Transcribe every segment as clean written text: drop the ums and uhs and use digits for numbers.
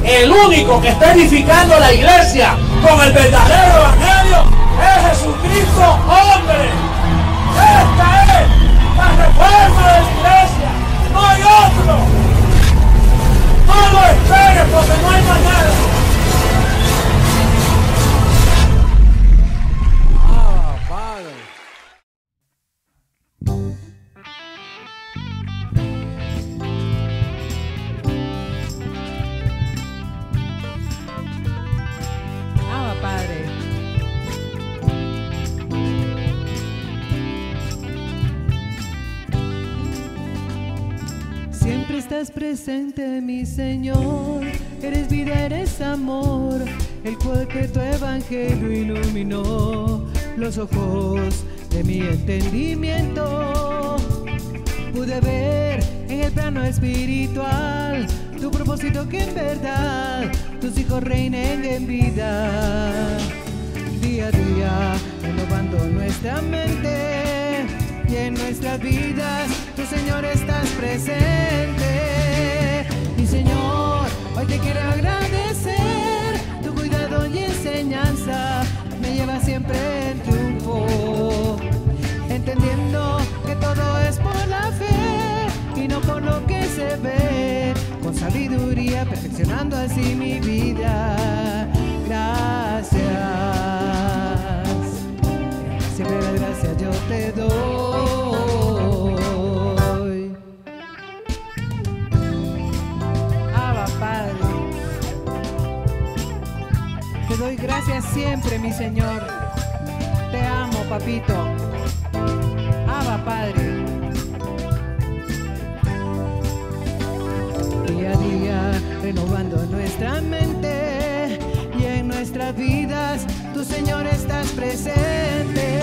El único que está edificando la iglesia con el verdadero evangelio es Jesucristo, hombre. Esta es la reforma de la iglesia. No hay otro. No lo esperes porque no hay mañana. Siempre estás presente, mi Señor. Eres vida, eres amor, el cual que tu evangelio iluminó los ojos de mi entendimiento. Pude ver en el plano espiritual tu propósito, que en verdad tus hijos reinen en vida. Día a día renovando nuestra mente, y en nuestras vidas tu Señor estás presente. Mi Señor, hoy te quiero agradecer, tu cuidado y enseñanza me lleva siempre en triunfo, entendiendo que todo es por la fe y no por lo que se ve, con sabiduría perfeccionando así mi vida. Gracias, siempre las gracias yo te doy. Abba, Padre, te doy gracias siempre, mi Señor. Te amo, papito. Abba, Padre. Día a día renovando nuestra mente, y en nuestras vidas tu Señor estás presente.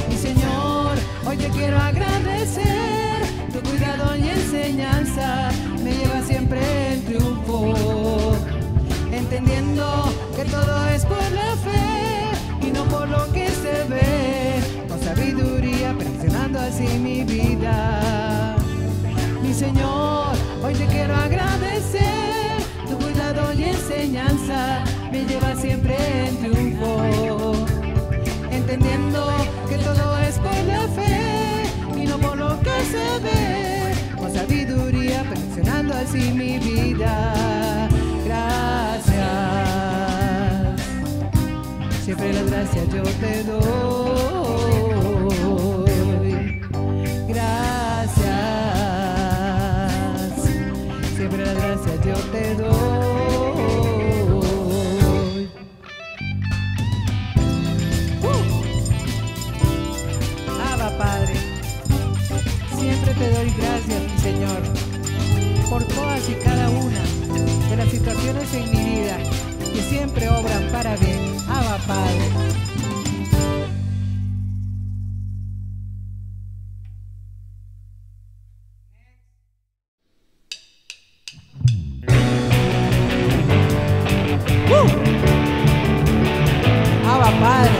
Mi Señor, hoy te quiero agradecer, tu cuidado y enseñanza me lleva siempre en triunfo, entendiendo que todo es por la fe y no por lo que se ve, con sabiduría perfeccionando así mi vida. Mi Señor, hoy te quiero agradecer, tu cuidado y enseñanza me lleva siempre en triunfo, entendiendo que todo es por la fe y no por lo que se ve, con sabiduría perfeccionando así mi vida. Gracias, siempre las gracias yo te doy. Gracias, siempre las gracias yo te doy. Padre, siempre te doy gracias, mi Señor, por todas y cada una de las situaciones en mi vida que siempre obran para bien. Abba, Padre. Abba, Padre.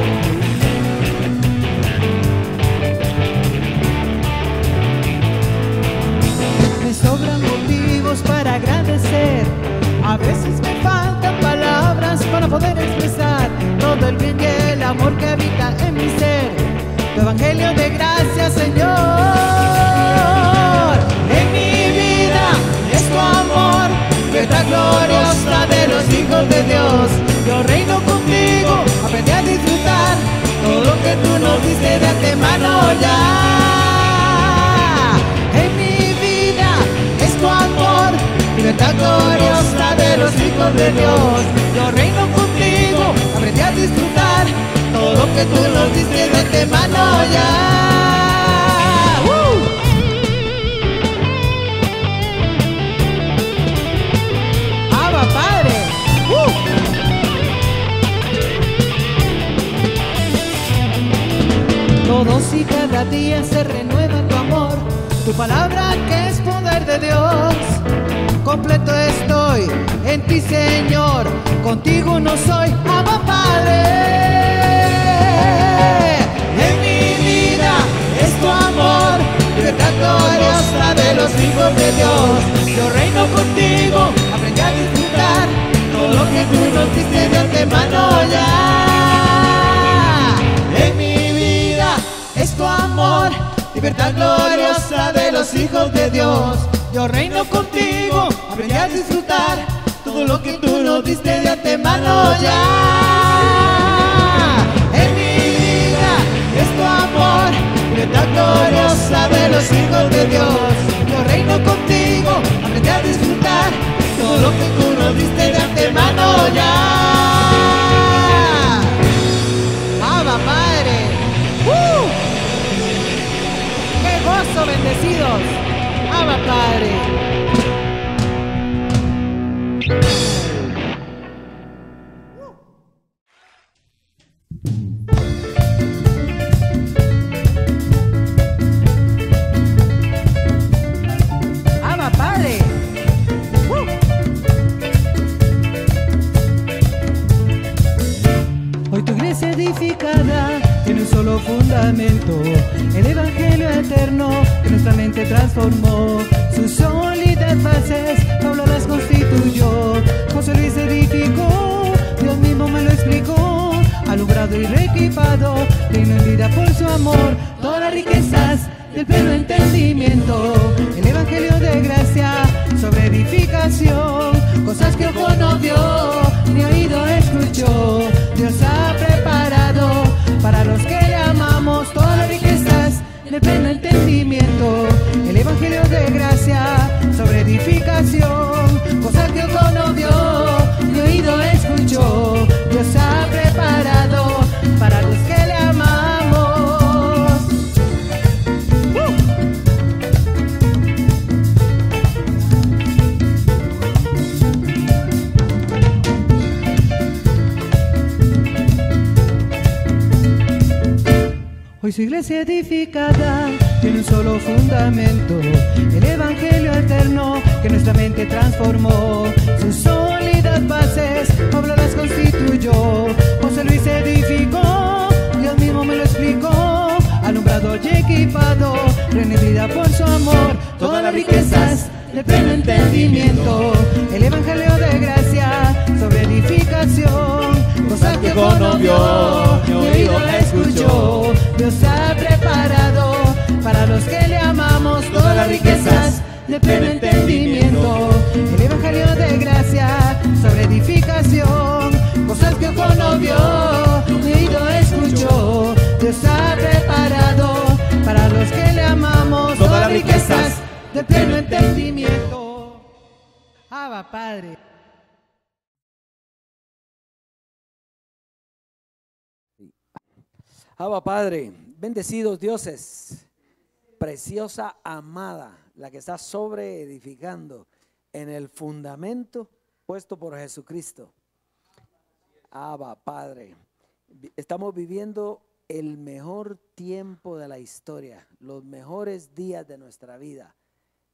Sobran motivos para agradecer. A veces me faltan palabras para poder expresar todo el bien y el amor que habita en mi ser. Tu evangelio de gracia, Señor, en mi vida es tu amor, verdad gloriosa de los hijos de Dios. Yo reino contigo, aprendí a disfrutar todo lo que tú nos diste de antemano ya. Tu amor, libertad gloriosa de los hijos de Dios. Yo reino contigo, aprendí a disfrutar todo lo que tú nos diste de antemano ya. Abba, Padre. Todos y cada día se renueva tu amor, tu palabra que es poder de Dios. Completo estoy en ti, Señor, contigo no soy. Abba, Padre, en mi vida es tu amor, libertad gloriosa de los hijos de Dios. Yo reino contigo, aprendí a disfrutar antemano ya. En mi vida es tu amor, libertad gloriosa de los hijos de Dios. Yo reino contigo, aprendí a disfrutar todo lo que tú nos diste de antemano ya. En mi vida es tu amor, libertad gloriosa de los hijos de Dios. Yo reino contigo, aprendí a disfrutar todo lo que tú nos diste de antemano ya. ¡Abba, Padre! ¡Qué gozo, bendecidos! ¡Abba, Padre! ¡Abba, Padre! Hoy tu iglesia edificada tiene un solo fundamento, el evangelio eterno que nuestra mente transformó. Sus sólidas bases Pablo las constituyó, José Luis edificó, Dios mismo me lo explicó. Alumbrado y reequipado, reino en vida por su amor, todas las riquezas del pleno entendimiento, el evangelio de gracia sobre edificación, cosas que ojo no vio, ni oído escuchó. Dios ha preparado para los que le amamos todas las riquezas de pleno entendimiento, el evangelio de gracia sobre edificación, cosas que ojo no vio, ni oído escuchó. Dios ha preparado para los que le amamos. Hoy su iglesia edificada tiene un solo fundamento, el evangelio eterno que nuestra mente transformó. Sus sólidas bases Pablo las constituyó, José Luis edificó, Dios mismo me lo explicó. Alumbrado y equipado, reino en vida por su amor, todas las riquezas de pleno entendimiento, el evangelio de gracia sobre edificación, cosas que ojo no vio, ni oído escuchó. Dios ha preparado para los que le amamos todas las riquezas de pleno entendimiento, el evangelio de gracia sobre edificación, cosas que ojo no vio, ni oído escuchó. Dios ha preparado para los que le amamos todas las riquezas de pleno entendimiento. Abba, Padre. Abba, Padre, bendecidos dioses, preciosa amada, la que está sobre edificando en el fundamento puesto por Jesucristo. Abba, Padre, estamos viviendo el mejor tiempo de la historia, los mejores días de nuestra vida.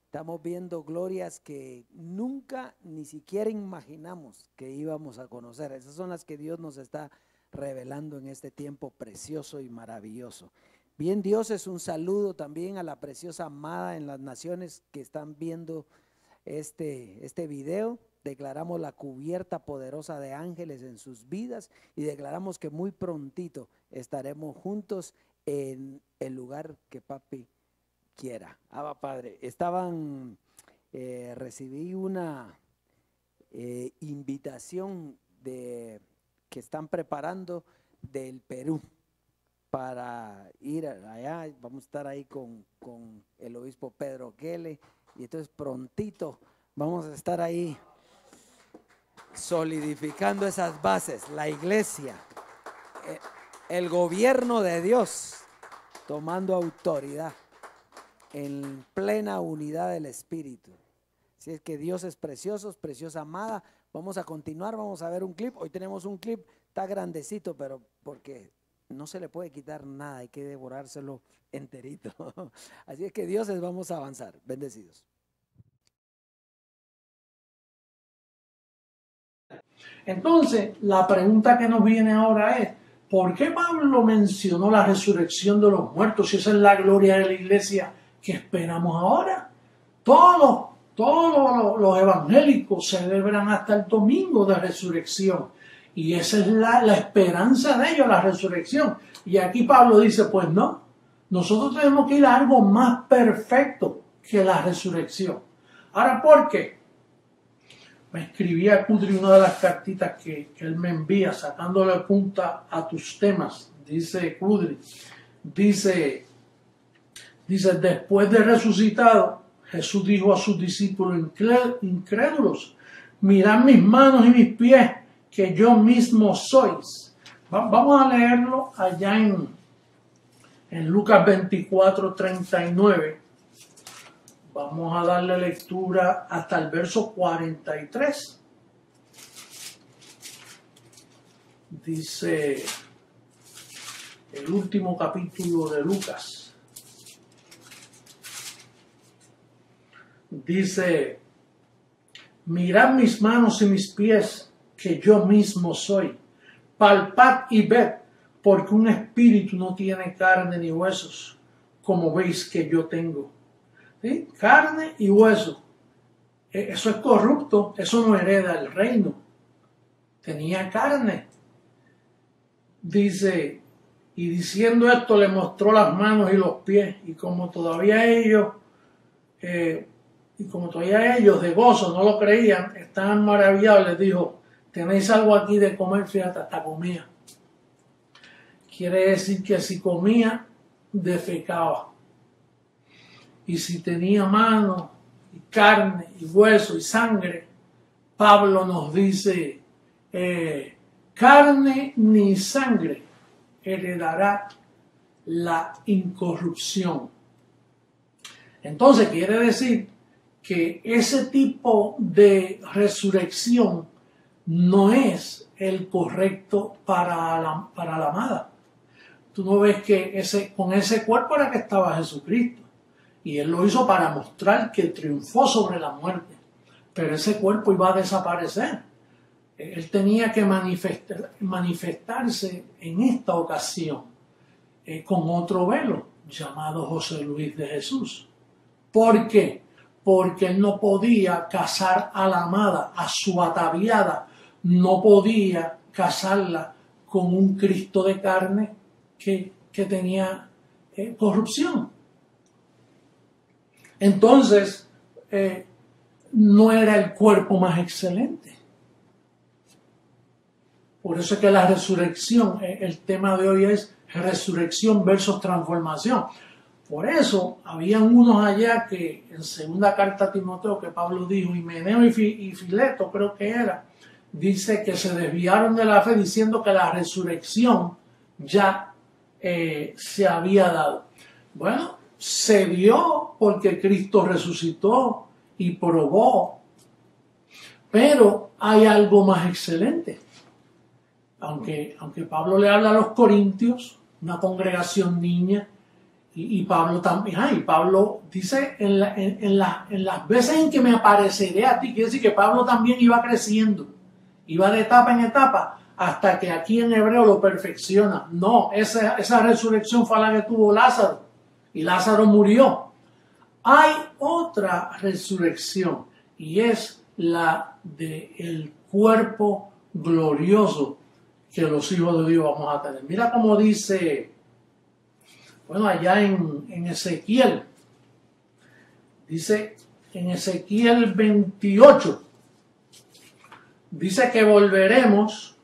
Estamos viendo glorias que nunca ni siquiera imaginamos que íbamos a conocer. Esas son las que Dios nos está revelando en este tiempo precioso y maravilloso. Bien, dioses, un saludo también a la preciosa amada en las naciones que están viendo este video. Declaramos la cubierta poderosa de ángeles en sus vidas y declaramos que muy prontito estaremos juntos en el lugar que papi quiera. Abba, Padre, recibí una invitación que están preparando del Perú para ir allá. Vamos a estar ahí con el obispo Pedro Guele y entonces prontito vamos a estar ahí solidificando esas bases, la iglesia, el gobierno de Dios tomando autoridad en plena unidad del Espíritu. Así es que Dios es precioso, es preciosa amada. Vamos a continuar, vamos a ver un clip. Hoy tenemos un clip, está grandecito, pero porque no se le puede quitar nada, hay que devorárselo enterito. Así es que dioses, vamos a avanzar. Bendecidos. Entonces, la pregunta que nos viene ahora es, ¿por qué Pablo mencionó la resurrección de los muertos si esa es la gloria de la iglesia que esperamos ahora? Todos los evangélicos celebran hasta el domingo de resurrección Y esa es la esperanza de ellos, la resurrección. Y aquí Pablo dice, pues no, nosotros tenemos que ir a algo más perfecto que la resurrección. Ahora, ¿por qué? Me escribía Kudri una de las cartitas que él me envía, sacándole punta a tus temas. Dice Kudri, dice, después de resucitado, Jesús dijo a sus discípulos incrédulos, mirad mis manos y mis pies, que yo mismo sois. Vamos a leerlo allá en Lucas 24, 39. Vamos a darle lectura hasta el verso 43. Dice el último capítulo de Lucas. Dice, mirad mis manos y mis pies, que yo mismo soy. Palpad y ved, porque un espíritu no tiene carne ni huesos, como veis que yo tengo. ¿Sí? Carne y hueso. Eso es corrupto, eso no hereda el reino. Tenía carne. Dice, y diciendo esto le mostró las manos y los pies, y como todavía ellos de gozo no lo creían, estaban maravillados, les dijo, tenéis algo aquí de comer, fíjate, hasta comía. Quiere decir que si comía, defecaba. Y si tenía mano, y carne, y hueso, y sangre, Pablo nos dice, carne ni sangre heredará la incorrupción. Entonces quiere decir que ese tipo de resurrección no es el correcto para la amada. Tú no ves que con ese cuerpo era que estaba Jesucristo. Y él lo hizo para mostrar que triunfó sobre la muerte. Pero ese cuerpo iba a desaparecer. Él tenía que manifestarse en esta ocasión con otro velo llamado José Luis de Jesús. ¿Por qué? Porque él no podía casar a la amada, a su ataviada. No podía casarla con un Cristo de carne que tenía corrupción. Entonces, no era el cuerpo más excelente. Por eso es que la resurrección, el tema de hoy es resurrección versus transformación. Por eso, habían unos allá que en segunda carta a Timoteo, que Pablo dijo, Himeneo y Fileto, creo que era, dice que se desviaron de la fe diciendo que la resurrección ya se había dado. Bueno, se dio porque Cristo resucitó y probó, pero hay algo más excelente. Aunque Pablo le habla a los corintios, una congregación niña, y Pablo también, y Pablo dice en las veces en que me apareceré a ti, quiere decir que Pablo también iba creciendo, iba de etapa en etapa, hasta que aquí en hebreo lo perfecciona. No, esa resurrección fue la que tuvo Lázaro, y Lázaro murió. Hay otra resurrección, y es la del cuerpo glorioso que los hijos de Dios vamos a tener. Mira cómo dice, bueno, allá en Ezequiel, dice en Ezequiel 28, dice que volveremos.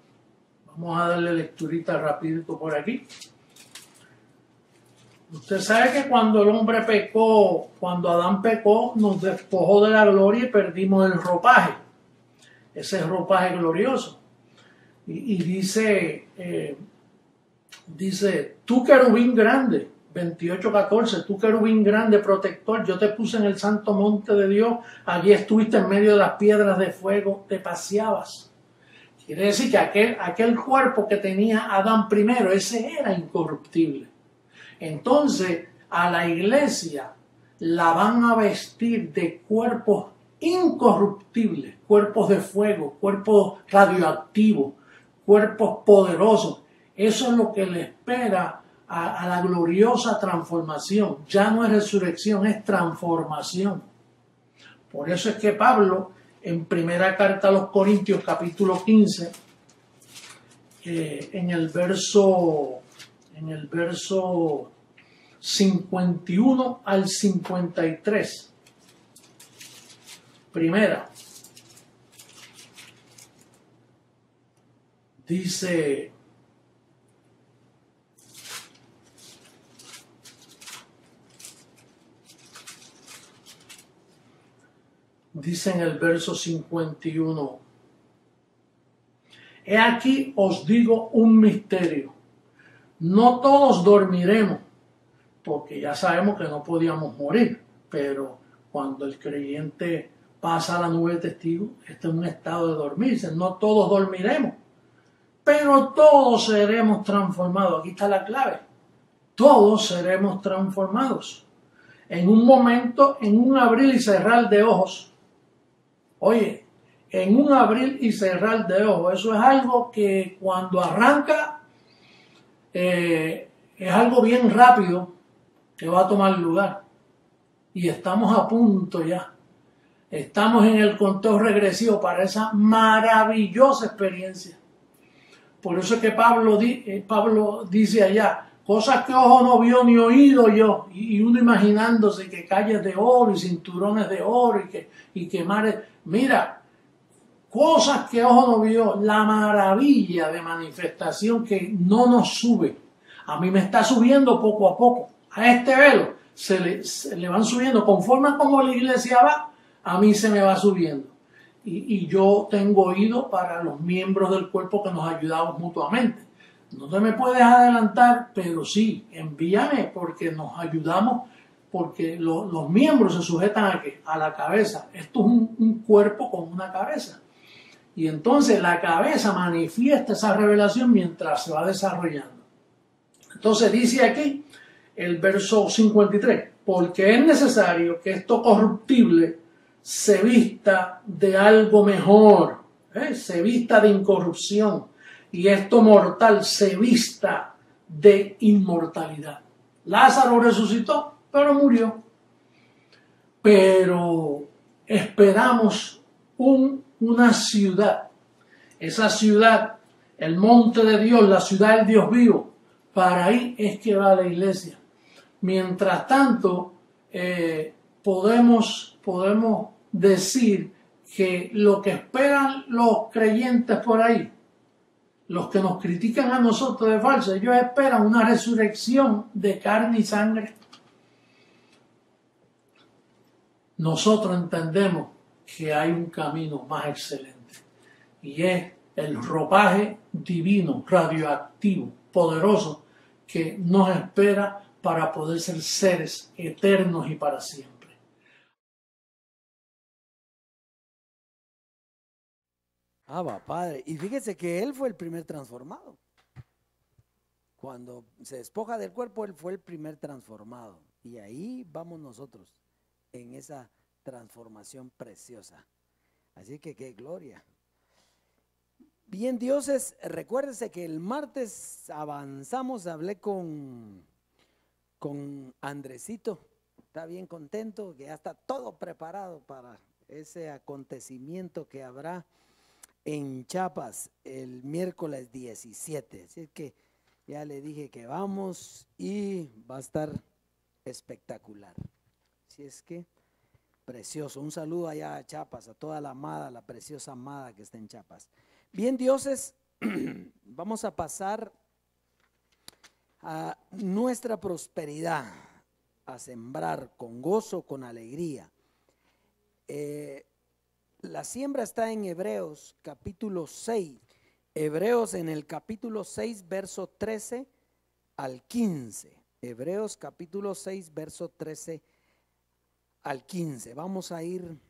Vamos a darle lecturita rapidito por aquí. Usted sabe que cuando el hombre pecó, cuando Adán pecó, nos despojó de la gloria y perdimos el ropaje, ese ropaje glorioso. Y dice, tú querubín grande, 28:14, tú querubín grande, protector, yo te puse en el santo monte de Dios, allí estuviste en medio de las piedras de fuego, te paseabas. Quiere decir que aquel cuerpo que tenía Adán primero, ese era incorruptible. Entonces, a la iglesia la van a vestir de cuerpos incorruptibles, cuerpos de fuego, cuerpos radioactivos, cuerpos poderosos. Eso es lo que le espera a la gloriosa transformación. Ya no es resurrección, es transformación. Por eso es que Pablo, en primera carta a los Corintios, capítulo 15, en el verso 51 al 53. Primera. Dice: dice en el verso 51: he aquí os digo un misterio, no todos dormiremos, porque ya sabemos que no podíamos morir, pero cuando el creyente pasa a la nube de testigos, está en un estado de dormirse. No todos dormiremos, pero todos seremos transformados. Aquí está la clave: todos seremos transformados en un momento, en un abrir y cerrar de ojos. Oye, en un abrir y cerrar de ojos, eso es algo que cuando arranca es algo bien rápido que va a tomar lugar. Y estamos a punto ya. Estamos en el conteo regresivo para esa maravillosa experiencia. Por eso es que Pablo dice allá: cosas que ojo no vio ni oído yo. Y uno imaginándose que calles de oro y cinturones de oro y que mares. Mira, cosas que ojo no vio, la maravilla de manifestación que no nos sube. A mí me está subiendo poco a poco. A este velo se le van subiendo. Conforme a como la iglesia va, a mí se me va subiendo. Y yo tengo oído para los miembros del cuerpo que nos ayudamos mutuamente. No te me puedes adelantar, pero sí, envíame, porque nos ayudamos, porque los miembros se sujetan ¿a qué? A la cabeza. Esto es un cuerpo con una cabeza. Y entonces la cabeza manifiesta esa revelación mientras se va desarrollando. Entonces dice aquí el verso 53: porque es necesario que esto corruptible se vista de algo mejor, se vista de incorrupción, y esto mortal se vista de inmortalidad. Lázaro resucitó, pero murió. Pero esperamos una ciudad. Esa ciudad, el monte de Dios, la ciudad del Dios vivo, para ahí es que va la iglesia. Mientras tanto, podemos decir que lo que esperan los creyentes por ahí, los que nos critican a nosotros de falso, ellos esperan una resurrección de carne y sangre. Nosotros entendemos que hay un camino más excelente, y es el ropaje divino, radioactivo, poderoso, que nos espera para poder ser seres eternos y para siempre. Va, Padre. Y fíjese que Él fue el primer transformado. Cuando se despoja del cuerpo, Él fue el primer transformado. Y ahí vamos nosotros, en esa transformación preciosa. Así que qué gloria. Bien, dioses, recuérdese que el martes avanzamos, hablé con Andresito. Está bien contento, que ya está todo preparado para ese acontecimiento que habrá en Chiapas el miércoles 17. Así que ya le dije que vamos y va a estar espectacular. Así es que precioso. Un saludo allá a Chiapas, a toda la amada, la preciosa amada que está en Chiapas. Bien, dioses, vamos a pasar a nuestra prosperidad, a sembrar con gozo, con alegría. La siembra está en Hebreos capítulo 6. Hebreos en el capítulo 6, verso 13 al 15. Hebreos capítulo 6, verso 13 al 15. Vamos a ir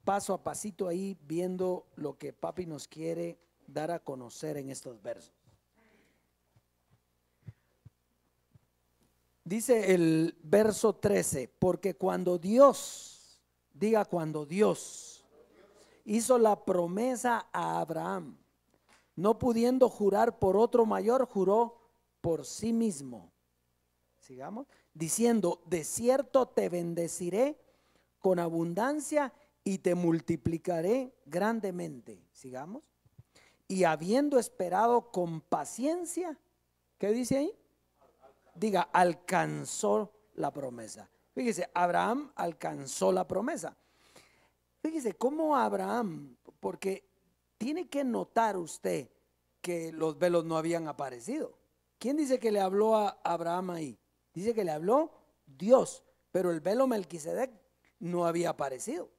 paso a pasito ahí viendo lo que papi nos quiere dar a conocer en estos versos. Dice el verso 13: porque cuando Dios, diga cuando Dios hizo la promesa a Abraham, no pudiendo jurar por otro mayor, juró por sí mismo. Sigamos. Diciendo: de cierto te bendeciré con abundancia y te multiplicaré grandemente. Sigamos. y habiendo esperado con paciencia, ¿qué dice ahí? Diga, alcanzó la promesa. Fíjese, Abraham alcanzó la promesa. Fíjese cómo Abraham, porque tiene que notar usted que los velos no habían aparecido. ¿Quién dice que le habló a Abraham ahí? Dice que le habló Dios, pero el velo Melquisedec no había aparecido,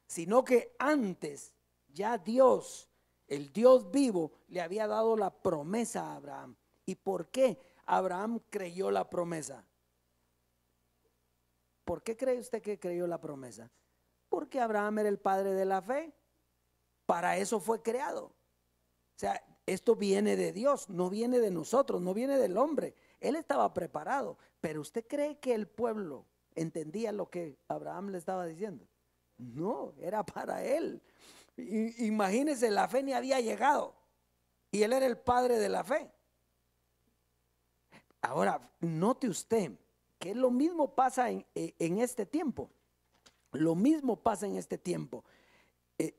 sino que antes ya Dios, el Dios vivo, le había dado la promesa a Abraham. ¿Y por qué Abraham creyó la promesa? ¿Por qué cree usted que creyó la promesa? Porque Abraham era el padre de la fe. Para eso fue creado. O sea, esto viene de Dios, no viene de nosotros, no viene del hombre. Él estaba preparado. Pero ¿usted cree que el pueblo entendía lo que Abraham le estaba diciendo? No, era para él. Imagínese, la fe ni había llegado y él era el padre de la fe. Ahora, note usted que lo mismo pasa en este tiempo. Lo mismo pasa en este tiempo.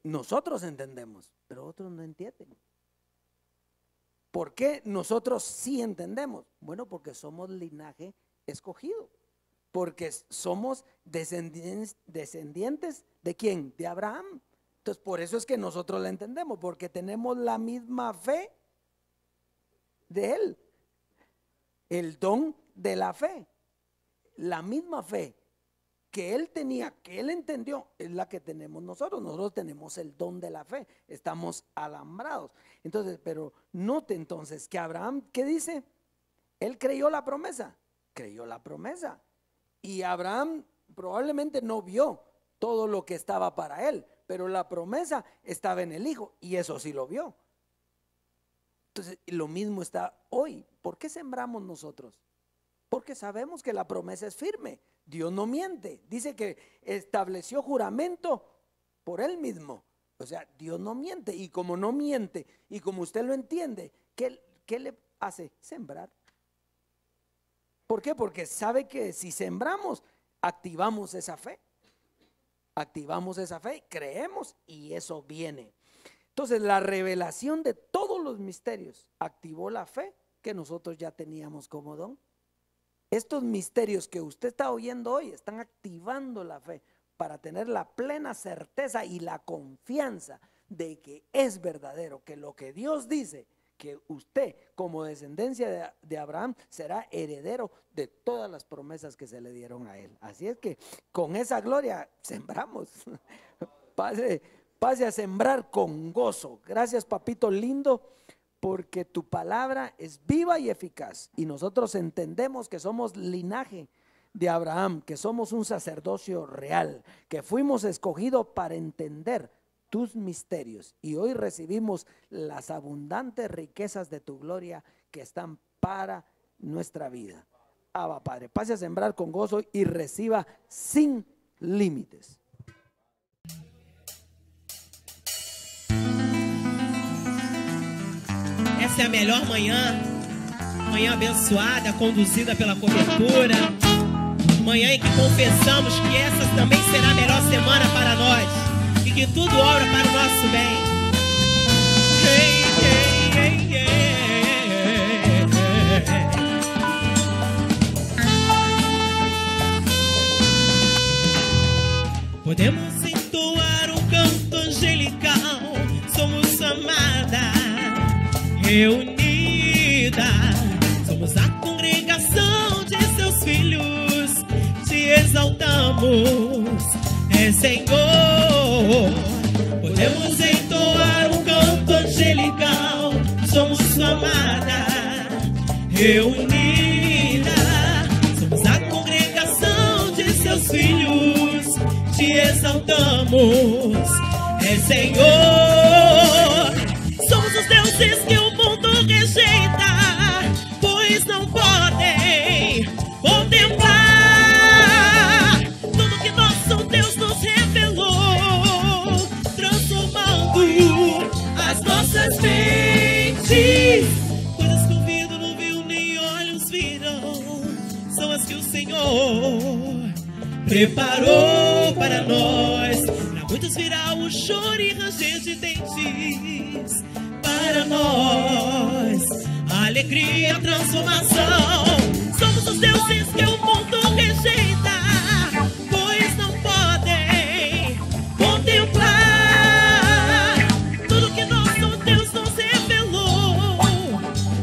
Nosotros entendemos, pero otros no entienden. ¿Por qué nosotros sí entendemos? Bueno, porque somos linaje escogido. Porque somos descendientes ¿de quién? De Abraham. Entonces, por eso es que nosotros la entendemos, porque tenemos la misma fe de él. El don de la fe. La misma fe que él tenía, que él entendió, es la que tenemos nosotros. Nosotros tenemos el don de la fe, estamos alambrados. Entonces, pero note entonces que Abraham, ¿qué dice? Él creyó la promesa, creyó la promesa. Y Abraham probablemente no vio todo lo que estaba para él, pero la promesa estaba en el hijo y eso sí lo vio. Entonces, lo mismo está hoy. ¿Por qué sembramos nosotros? Porque sabemos que la promesa es firme. Dios no miente. Dice que estableció juramento por él mismo. O sea, Dios no miente. Y como no miente, y como usted lo entiende, ¿qué le hace? Sembrar. ¿Por qué? Porque sabe que si sembramos, activamos esa fe. Activamos esa fe, creemos y eso viene. Entonces, la revelación de todos los misterios activó la fe que nosotros ya teníamos como don. Estos misterios que usted está oyendo hoy están activando la fe para tener la plena certeza y la confianza de que es verdadero, que lo que Dios dice, que usted como descendencia de Abraham será heredero de todas las promesas que se le dieron a él. Así es que con esa gloria sembramos. Pase a sembrar con gozo. Gracias, papito lindo, porque tu palabra es viva y eficaz. Y nosotros entendemos que somos linaje de Abraham, que somos un sacerdocio real, que fuimos escogidos para entender tus misterios. Y hoy recibimos las abundantes riquezas de tu gloria que están para nuestra vida. Abba, Padre, pase a sembrar con gozo y reciba sin límites. Essa é a melhor manhã, manhã abençoada, conduzida pela cobertura, manhã em que confessamos que essa também será a melhor semana para nós e que tudo obra para o nosso bem. Podemos entoar um canto angelical, somos amada, reunida, somos a congregação de seus filhos, te exaltamos, Senhor. Podemos entoar um canto angelical, somos sua amada, reunida, somos a congregação de seus filhos, te exaltamos, Senhor. Somos os deuses que o mundo rejeita, pois não podem contemplar tudo que nosso Deus nos revelou, transformando as nossas mentes. Coisas que o ouvido não viu nem olhos viram, são as que o Senhor preparou para nós. Para muitos virá o choro e ranger de dentes, para nós. Alegria, transformação. Somos os deuses que o mundo rejeita, pois não podem contemplar tudo que nosso Deus nos revelou,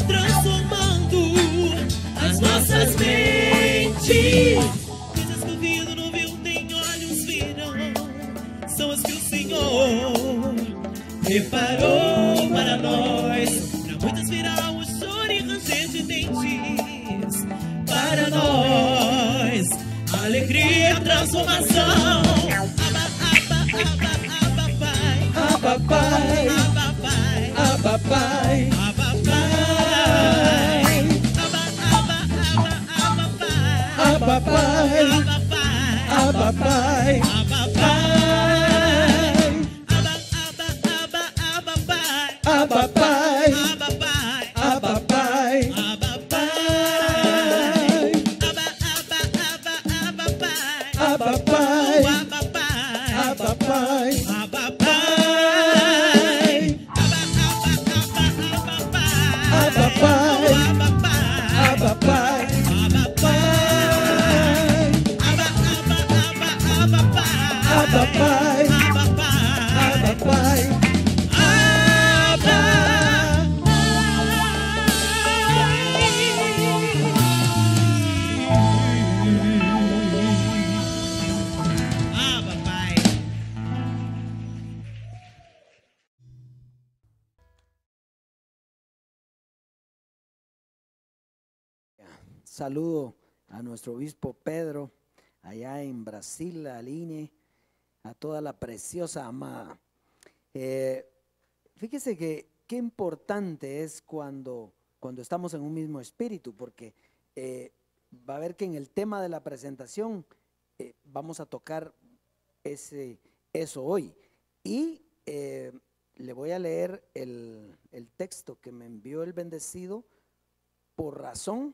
transformando as nossas mentes. Coisas que o ouvido não viu, nem olhos viram, são as que o Senhor preparou para nós. Para muitos virá o choro e ranger de dentes. Para nós, alegria, transformação. Aba, aba, aba, aba, pai. Abba Pai, Aba, pai. Abba Pai, Aba, pai. Aba, aba, aba, aba, pai. Abba Pai, Aba, pai. Abba Pai, Aba, pai. Aba, aba, aba, aba, pai. Abba Pai, Aba, pai. Abba Pai, Aba, pai. Aba, aba, aba, aba, pai. Abba Pai, Aba, pai. Abba Pai, Aba, pai. Aba, aba, aba, aba, pai. Abba Pai, Aba, pai. Abba Pai, Aba, pai. Aba, aba, aba, aba, pai. Abba Pai, Aba, pai. Abba Pai. Abba, pai. Saludo a nuestro obispo Pedro, allá en Brasil, a Aline, a toda la preciosa amada. Fíjese que qué importante es cuando estamos en un mismo espíritu, porque va a ver que en el tema de la presentación vamos a tocar eso hoy. Y le voy a leer el texto que me envió el bendecido por razón,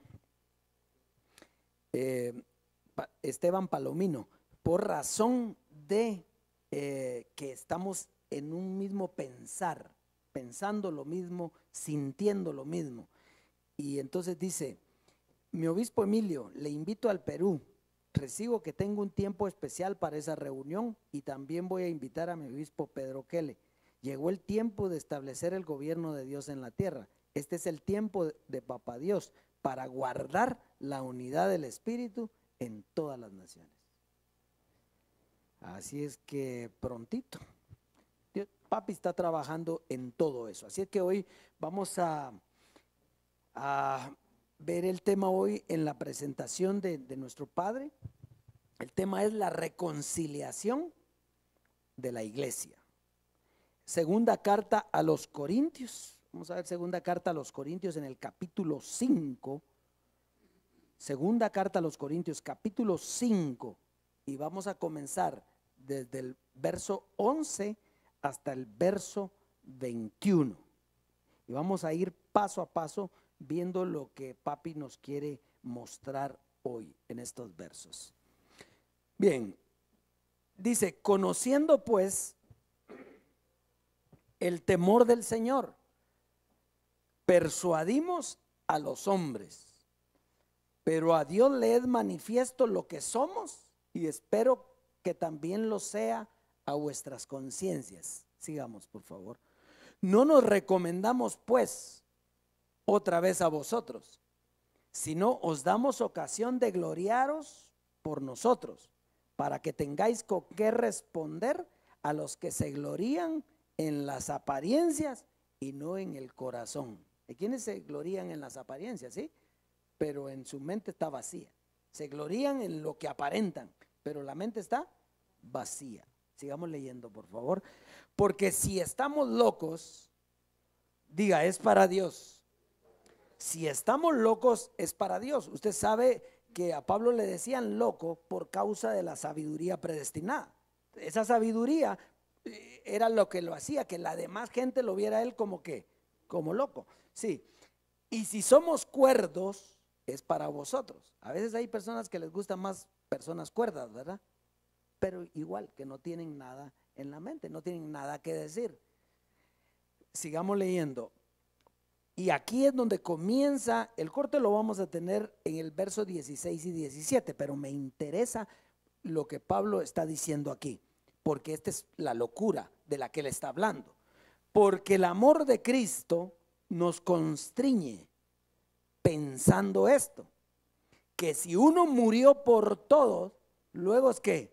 Esteban Palomino, por razón de que estamos en un mismo pensar, pensando lo mismo, sintiendo lo mismo. Y entonces dice: mi obispo Emilio, le invito al Perú. Recibo que tengo un tiempo especial para esa reunión y también voy a invitar a mi obispo Pedro Kele. Llegó el tiempo de establecer el gobierno de Dios en la tierra. Este es el tiempo de Papá Dios para guardar la unidad del Espíritu en todas las naciones. Así es que prontito, Papi está trabajando en todo eso. Así es que hoy vamos a ver el tema hoy en la presentación de nuestro Padre. El tema es la reconciliación de la iglesia. Segunda carta a los Corintios. Vamos a ver segunda carta a los Corintios en el capítulo 5. Segunda carta a los Corintios, capítulo 5. Y vamos a comenzar desde el verso 11 hasta el verso 21. Y vamos a ir paso a paso viendo lo que Papi nos quiere mostrar hoy en estos versos. Bien, dice: conociendo pues el temor del Señor, persuadimos a los hombres, pero a Dios le es manifiesto lo que somos, y espero que también lo sea a vuestras conciencias. Sigamos, por favor. No nos recomendamos pues otra vez a vosotros, sino os damos ocasión de gloriaros por nosotros, para que tengáis con qué responder a los que se glorían en las apariencias y no en el corazón. Hay quienes se glorían en las apariencias, ¿sí? Pero en su mente está vacía. Se glorían en lo que aparentan, pero la mente está vacía. Sigamos leyendo, por favor. Porque si estamos locos, diga, es para Dios. Si estamos locos, es para Dios. Usted sabe que a Pablo le decían loco por causa de la sabiduría predestinada. Esa sabiduría era lo que lo hacía, que la demás gente lo viera a él como que, como loco. Sí. Y si somos cuerdos, es para vosotros. A veces hay personas que les gustan más personas cuerdas, ¿verdad? Pero igual, que no tienen nada en la mente, no tienen nada que decir. sigamos leyendo. Y aquí es donde comienza, el corte lo vamos a tener en el verso 16 y 17, pero me interesa lo que Pablo está diciendo aquí, porque esta es la locura de la que él está hablando. Porque el amor de Cristo nos constriñe pensando esto, que si uno murió por todos, luego es que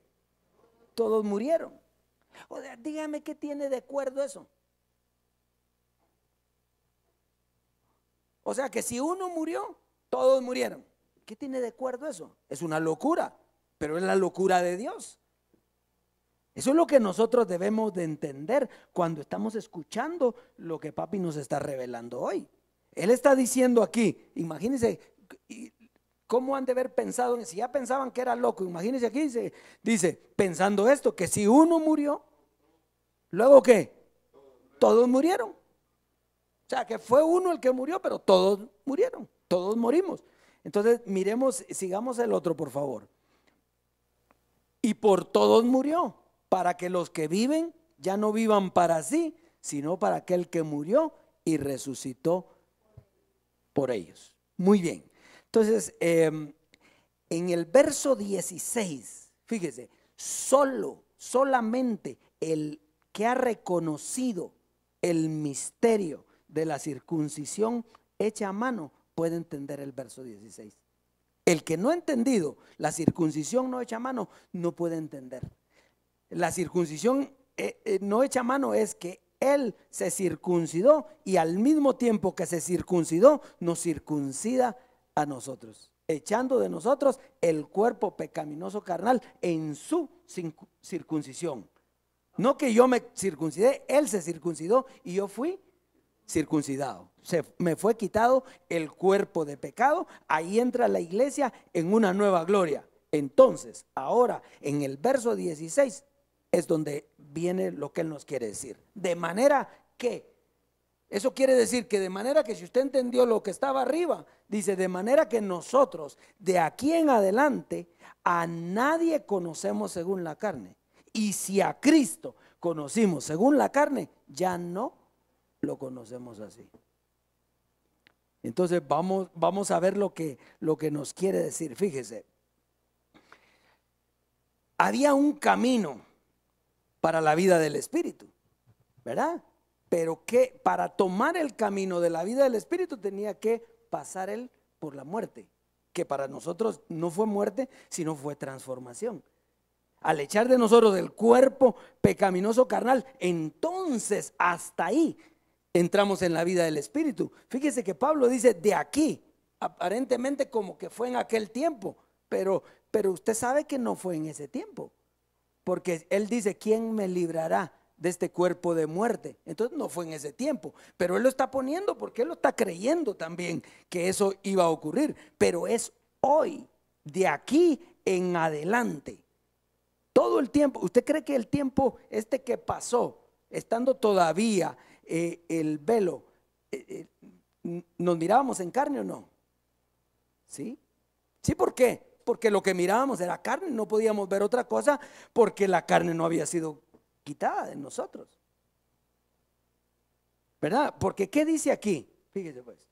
todos murieron. O sea, dígame qué tiene de acuerdo eso. O sea que si uno murió, todos murieron. ¿Qué tiene de acuerdo eso? Es una locura, pero es la locura de Dios. Eso es lo que nosotros debemos de entender cuando estamos escuchando lo que papi nos está revelando hoy. Él está diciendo aquí, imagínense cómo han de haber pensado, si ya pensaban que era loco, imagínense aquí, dice pensando esto, que si uno murió, luego ¿qué? Todos murieron. O sea, que fue uno el que murió, pero todos murieron, todos morimos. Entonces, miremos, sigamos el otro, por favor. Y por todos murió, para que los que viven ya no vivan para sí, sino para aquel que murió y resucitó por ellos. Muy bien. Entonces, en el verso 16, fíjese, solamente el que ha reconocido el misterio de la circuncisión hecha a mano puede entender el verso 16. El que no ha entendido la circuncisión no hecha a mano no puede entender. La circuncisión no hecha a mano es que él se circuncidó y al mismo tiempo que se circuncidó nos circuncida a nosotros, echando de nosotros el cuerpo pecaminoso carnal en su circuncisión. No que yo me circuncidé, él se circuncidó y yo fui circuncidado. Me fue quitado el cuerpo de pecado. Ahí entra la iglesia en una nueva gloria. Entonces, ahora en el verso 16 es donde viene lo que él nos quiere decir. De manera que, eso quiere decir que de manera que si usted entendió lo que estaba arriba, dice de manera que nosotros de aquí en adelante a nadie conocemos según la carne. Y si a Cristo conocimos según la carne, ya no lo conocemos así. Entonces vamos a ver lo que nos quiere decir. Fíjese, había un camino para la vida del Espíritu, ¿verdad? Pero que para tomar el camino de la vida del Espíritu tenía que pasar él por la muerte, que para nosotros no fue muerte, sino fue transformación. Al echar de nosotros el cuerpo pecaminoso carnal, entonces hasta ahí entramos en la vida del Espíritu. Fíjese que Pablo dice de aquí, aparentemente como que fue en aquel tiempo, pero usted sabe que no fue en ese tiempo, porque él dice, ¿quién me librará de este cuerpo de muerte? Entonces no fue en ese tiempo, pero él lo está poniendo porque él lo está creyendo también que eso iba a ocurrir, pero es hoy, de aquí en adelante. Todo el tiempo, ¿usted cree que el tiempo que pasó, estando todavía el velo, nos mirábamos en carne o no? ¿Sí? ¿Sí? ¿Por qué? Porque lo que mirábamos era carne, no podíamos ver otra cosa porque la carne no había sido quitada de nosotros, ¿verdad? Porque ¿qué dice aquí? Fíjese pues,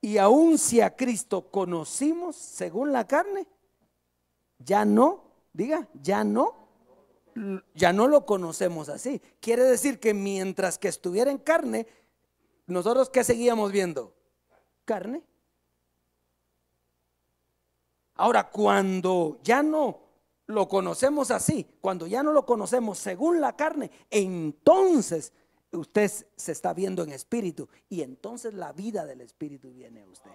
y aun si a Cristo conocimos según la carne, ya no, diga, ya no lo conocemos así. Quiere decir que mientras que estuviera en carne, nosotros ¿qué seguíamos viendo? Carne. Ahora, cuando ya no lo conocemos así, cuando ya no lo conocemos según la carne, entonces usted se está viendo en espíritu y entonces la vida del Espíritu viene a usted.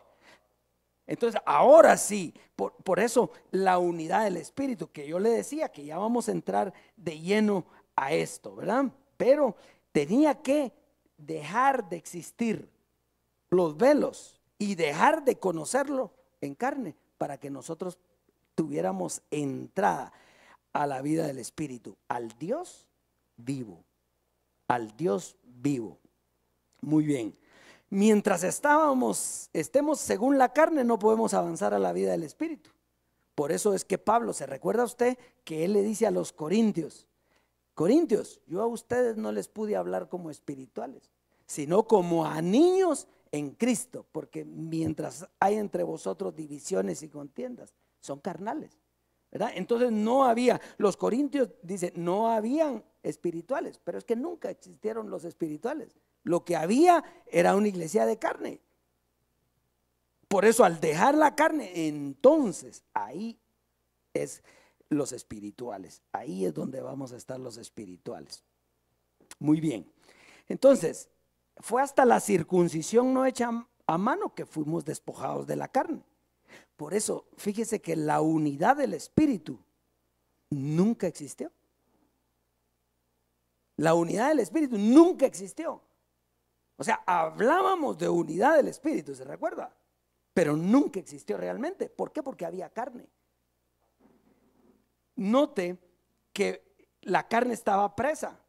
Entonces ahora sí, por eso la unidad del Espíritu, que yo le decía que ya vamos a entrar de lleno a esto, ¿verdad? Pero tenía que dejar de existir los velos y dejar de conocerlo en carne para que nosotros tuviéramos entrada a la vida del Espíritu, al Dios vivo, al Dios vivo. Muy bien. Mientras estemos según la carne, no podemos avanzar a la vida del Espíritu. Por eso es que Pablo, ¿se recuerda a usted que él le dice a los corintios, yo a ustedes no les pude hablar como espirituales, sino como a niños en Cristo, porque mientras hay entre vosotros divisiones y contiendas, son carnales, ¿verdad? Entonces no había, los corintios dicen, no habían espirituales, pero es que nunca existieron los espirituales. Lo que había era una iglesia de carne. Por eso al dejar la carne, entonces ahí es los espirituales. Ahí es donde vamos a estar los espirituales. Muy bien. Entonces, fue hasta la circuncisión no hecha a mano que fuimos despojados de la carne. Por eso, fíjese que la unidad del Espíritu nunca existió. La unidad del Espíritu nunca existió. O sea, hablábamos de unidad del Espíritu, ¿se recuerda? Pero nunca existió realmente. ¿Por qué? Porque había carne. Note que la carne estaba presa.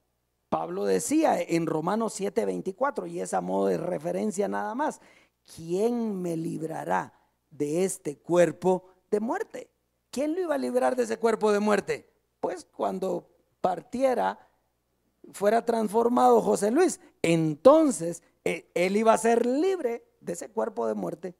Pablo decía en Romanos 7:24, y es a modo de referencia nada más, ¿quién me librará de este cuerpo de muerte? ¿Quién lo iba a librar de ese cuerpo de muerte? Pues cuando partiera, fuera transformado José Luis, entonces él iba a ser libre de ese cuerpo de muerte.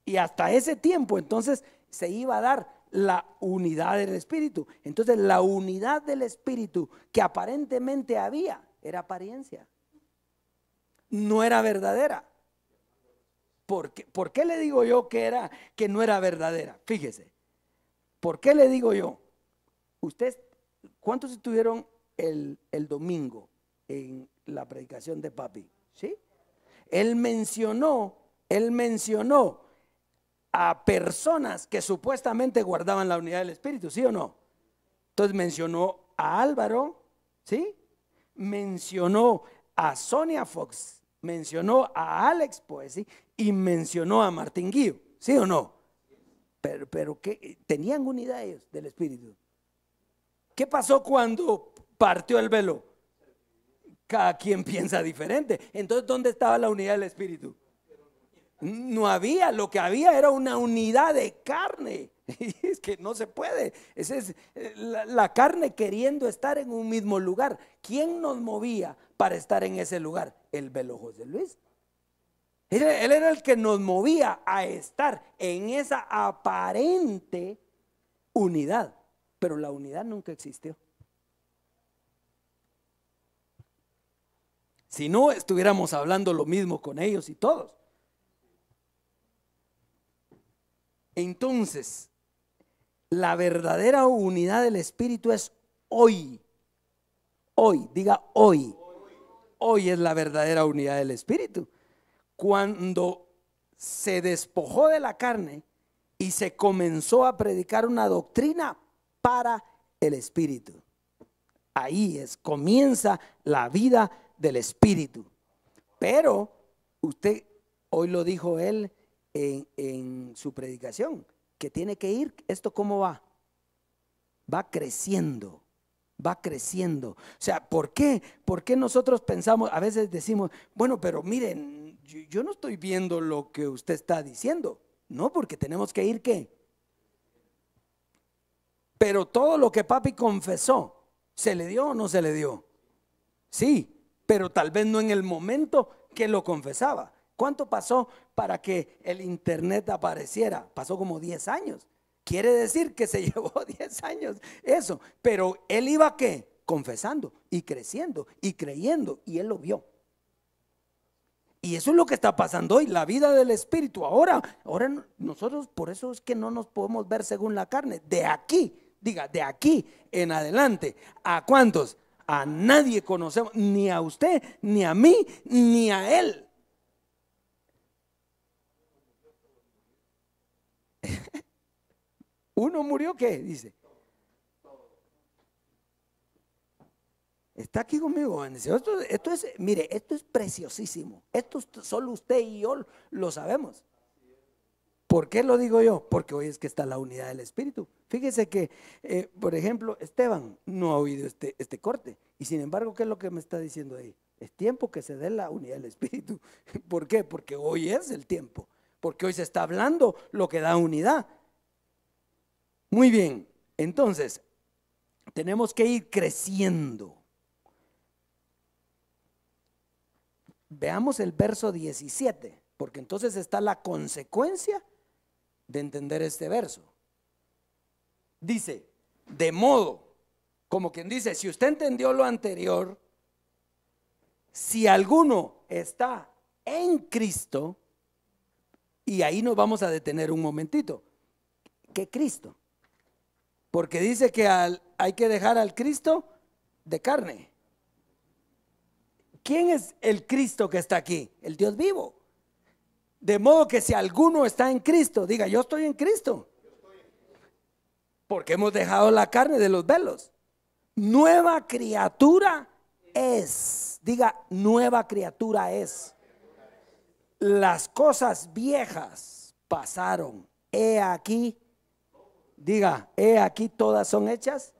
Y hasta ese tiempo entonces se iba a dar la unidad del Espíritu. Entonces la unidad del Espíritu que aparentemente había era apariencia, no era verdadera. ¿Por qué le digo yo que no era verdadera? Fíjese, ¿por qué le digo yo? Ustedes, ¿cuántos estuvieron el domingo en la predicación de papi? ¿Sí? Él mencionó a personas que supuestamente guardaban la unidad del Espíritu, ¿sí o no? Entonces mencionó a Álvaro, ¿sí? Mencionó a Sonia Fox, mencionó a Alex Poesy y mencionó a Martín Guío, ¿sí o no? Pero ¿qué? ¿Tenían unidad ellos del Espíritu? ¿Qué pasó cuando partió el velo? Cada quien piensa diferente. Entonces, ¿dónde estaba la unidad del Espíritu? No había, lo que había era una unidad de carne. Es que no se puede. Esa es la carne queriendo estar en un mismo lugar. ¿Quién nos movía para estar en ese lugar? El velo José Luis. Él era el que nos movía a estar en esa aparente unidad, pero la unidad nunca existió. Si no, estuviéramos hablando lo mismo con ellos y todos. Entonces, la verdadera unidad del Espíritu es hoy. Hoy, diga hoy. Hoy es la verdadera unidad del Espíritu. Cuando se despojó de la carne y se comenzó a predicar una doctrina para el Espíritu. Ahí comienza la vida del Espíritu. Pero usted, hoy lo dijo él en su predicación, que tiene que ir, ¿esto cómo va? Va creciendo, va creciendo. O sea, ¿por qué? ¿Por qué nosotros pensamos, a veces decimos, bueno, pero miren, yo no estoy viendo lo que usted está diciendo? No, porque tenemos que ir, ¿qué? Pero todo lo que papi confesó, ¿se le dio o no se le dio? Sí, pero tal vez no en el momento que lo confesaba. ¿Cuánto pasó para que el internet apareciera? Pasó como 10 años. Quiere decir que se llevó 10 años eso. Pero él iba ¿qué? Confesando y creciendo y creyendo, y él lo vio. Y eso es lo que está pasando hoy, la vida del Espíritu. Ahora nosotros, por eso es que no nos podemos ver según la carne. De aquí, diga, de aquí en adelante, ¿a cuántos? A nadie conocemos, ni a usted, ni a mí, ni a él. ¿Uno murió qué? Dice. Está aquí conmigo. Esto es, mire, esto es preciosísimo. Esto solo usted y yo lo sabemos. ¿Por qué lo digo yo? Porque hoy es que está la unidad del Espíritu. Fíjese que, por ejemplo, Esteban no ha oído este corte. Y sin embargo, ¿qué es lo que me está diciendo ahí? Es tiempo que se dé la unidad del Espíritu. ¿Por qué? Porque hoy es el tiempo. Porque hoy se está hablando lo que da unidad. Muy bien, entonces, tenemos que ir creciendo. veamos el verso 17, porque entonces está la consecuencia de entender este verso. Dice, de modo, como quien dice, si usted entendió lo anterior, si alguno está en Cristo, y ahí nos vamos a detener un momentito. ¿Qué Cristo? Porque dice que hay que dejar al Cristo de carne. ¿Quién es el Cristo que está aquí? El Dios vivo. De modo que si alguno está en Cristo, diga, yo estoy en Cristo. Porque hemos dejado la carne de los velos. Nueva criatura es. Diga, nueva criatura es. Las cosas viejas pasaron. He aquí. Diga, he aquí todas son hechas.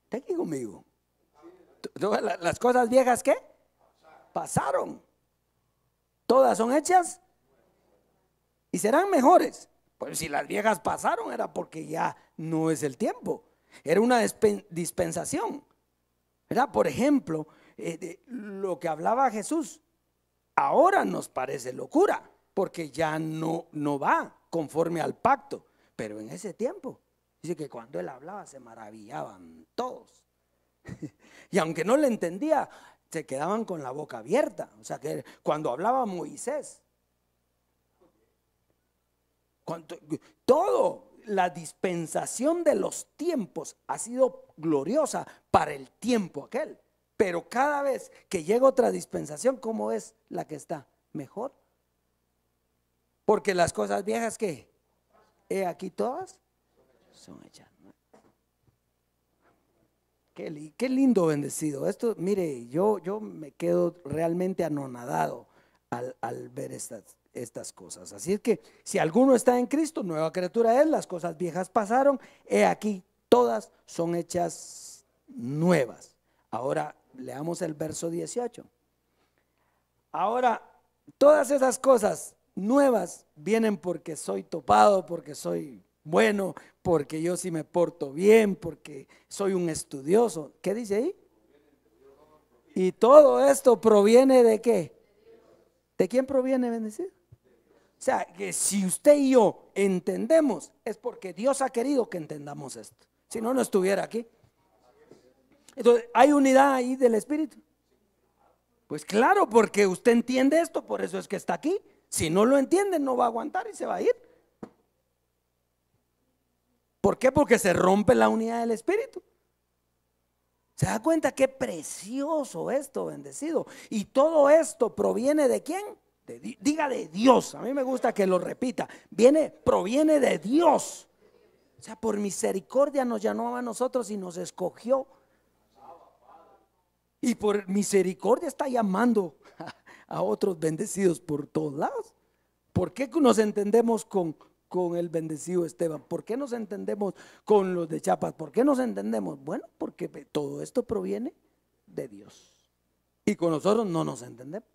¿Está aquí conmigo? Las cosas viejas, ¿qué? Pasaron. Todas son hechas y serán mejores. Pues si las viejas pasaron era porque ya no es el tiempo. Era una dispensación, ¿verdad? Por ejemplo, lo que hablaba Jesús ahora nos parece locura, porque ya no va conforme al pacto. Pero en ese tiempo, dice que cuando él hablaba se maravillaban todos. Y aunque no le entendía, se quedaban con la boca abierta. O sea que cuando hablaba Moisés, todo, la dispensación de los tiempos ha sido gloriosa para el tiempo aquel. Pero cada vez que llega otra dispensación, ¿cómo es la que está? Mejor. Porque las cosas viejas que he aquí todas son hechas. Qué lindo, bendecido. Esto, mire, yo me quedo realmente anonadado al ver estas cosas. Así es que si alguno está en Cristo, nueva criatura es, las cosas viejas pasaron, he aquí todas son hechas nuevas. Ahora leamos el verso 18. Ahora, todas esas cosas nuevas vienen porque soy topado, porque soy bueno, porque yo sí me porto bien, porque soy un estudioso. ¿Qué dice ahí? Y todo esto proviene de ¿qué? ¿De quién proviene, bendecido? O sea, que si usted y yo entendemos, es porque Dios ha querido que entendamos esto. Si no, no estuviera aquí. Entonces, ¿hay unidad ahí del Espíritu? Pues claro, porque usted entiende esto, por eso es que está aquí. Si no lo entiende, no va a aguantar y se va a ir. ¿Por qué? Porque se rompe la unidad del Espíritu. ¿Se da cuenta qué precioso esto, bendecido? Y todo esto proviene ¿de quién? Diga de Dios. A mí me gusta que lo repita. Proviene de Dios. O sea, por misericordia nos llamó a nosotros y nos escogió. Y por misericordia está llamando a otros bendecidos por todos lados. ¿Por qué nos entendemos con el bendecido Esteban? ¿Por qué nos entendemos con los de Chiapas? ¿Por qué nos entendemos? Bueno, porque todo esto proviene de Dios. Y con nosotros no nos entendemos.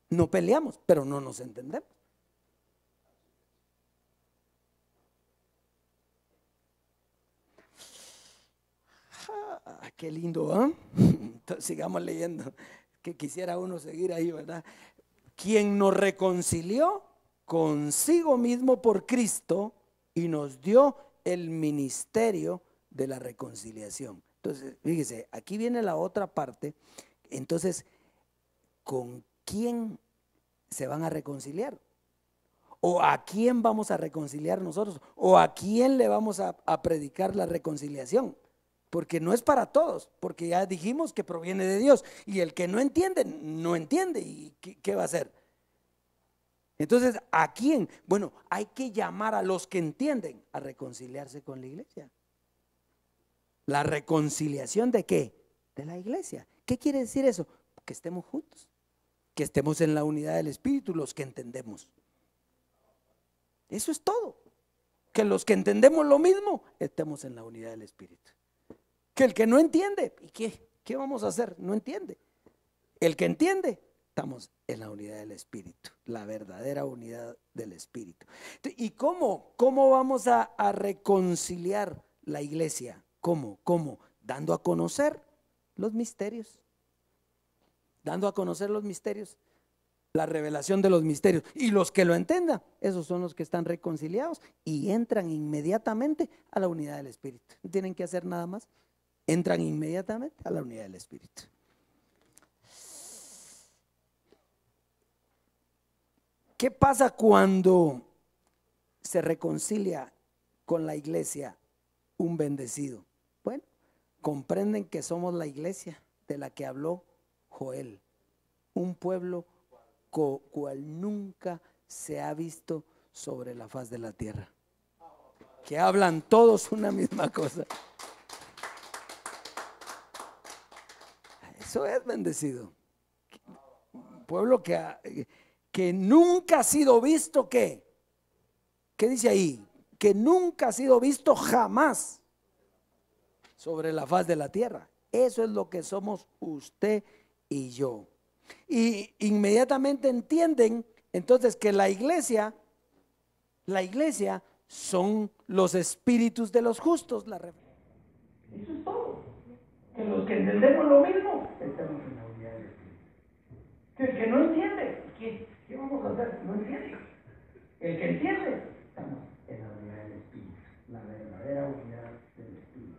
No peleamos, pero no nos entendemos. Qué lindo, ¿eh? Entonces, sigamos leyendo. Que quisiera uno seguir ahí, ¿verdad? Quien nos reconcilió consigo mismo por Cristo y nos dio el ministerio de la reconciliación. Entonces, fíjese, aquí viene la otra parte. Entonces, ¿con quién se van a reconciliar? ¿O a quién vamos a reconciliar nosotros? ¿O a quién le vamos a predicar la reconciliación? Porque no es para todos, porque ya dijimos que proviene de Dios. Y el que no entiende, no entiende. ¿Y qué va a hacer? Entonces, ¿a quién? Bueno, hay que llamar a los que entienden a reconciliarse con la iglesia. ¿La reconciliación de qué? De la iglesia. ¿Qué quiere decir eso? Que estemos juntos, que estemos en la unidad del Espíritu, los que entendemos. Eso es todo. Que los que entendemos lo mismo, estemos en la unidad del Espíritu. Que el que no entiende, ¿y qué vamos a hacer? No entiende. El que entiende, estamos en la unidad del Espíritu, la verdadera unidad del Espíritu. ¿Y cómo vamos a reconciliar la iglesia? ¿Cómo? Dando a conocer Los misterios. Dando a conocer los misterios. La revelación de los misterios. Y los que lo entendan, esos son los que están reconciliados y entran inmediatamente a la unidad del Espíritu. No tienen que hacer nada más. Entran inmediatamente a la unidad del Espíritu. ¿Qué pasa cuando se reconcilia con la iglesia un bendecido? Bueno, comprenden que somos la iglesia de la que habló Joel, un pueblo cual nunca se ha visto sobre la faz de la tierra, que hablan todos una misma cosa. Eso es bendecido. Un pueblo que nunca ha sido visto. ¿Qué dice ahí? Que nunca ha sido visto jamás sobre la faz de la tierra. Eso es lo que somos usted y yo. Y inmediatamente entienden entonces que la iglesia son los espíritus de los justos. Eso es todo. Que los que entendemos lo mismo estamos en la unidad del Espíritu. Que el que no entiende, ¿qué vamos a hacer? No entiende. El que entiende, estamos en la unidad del Espíritu, la verdadera unidad del Espíritu.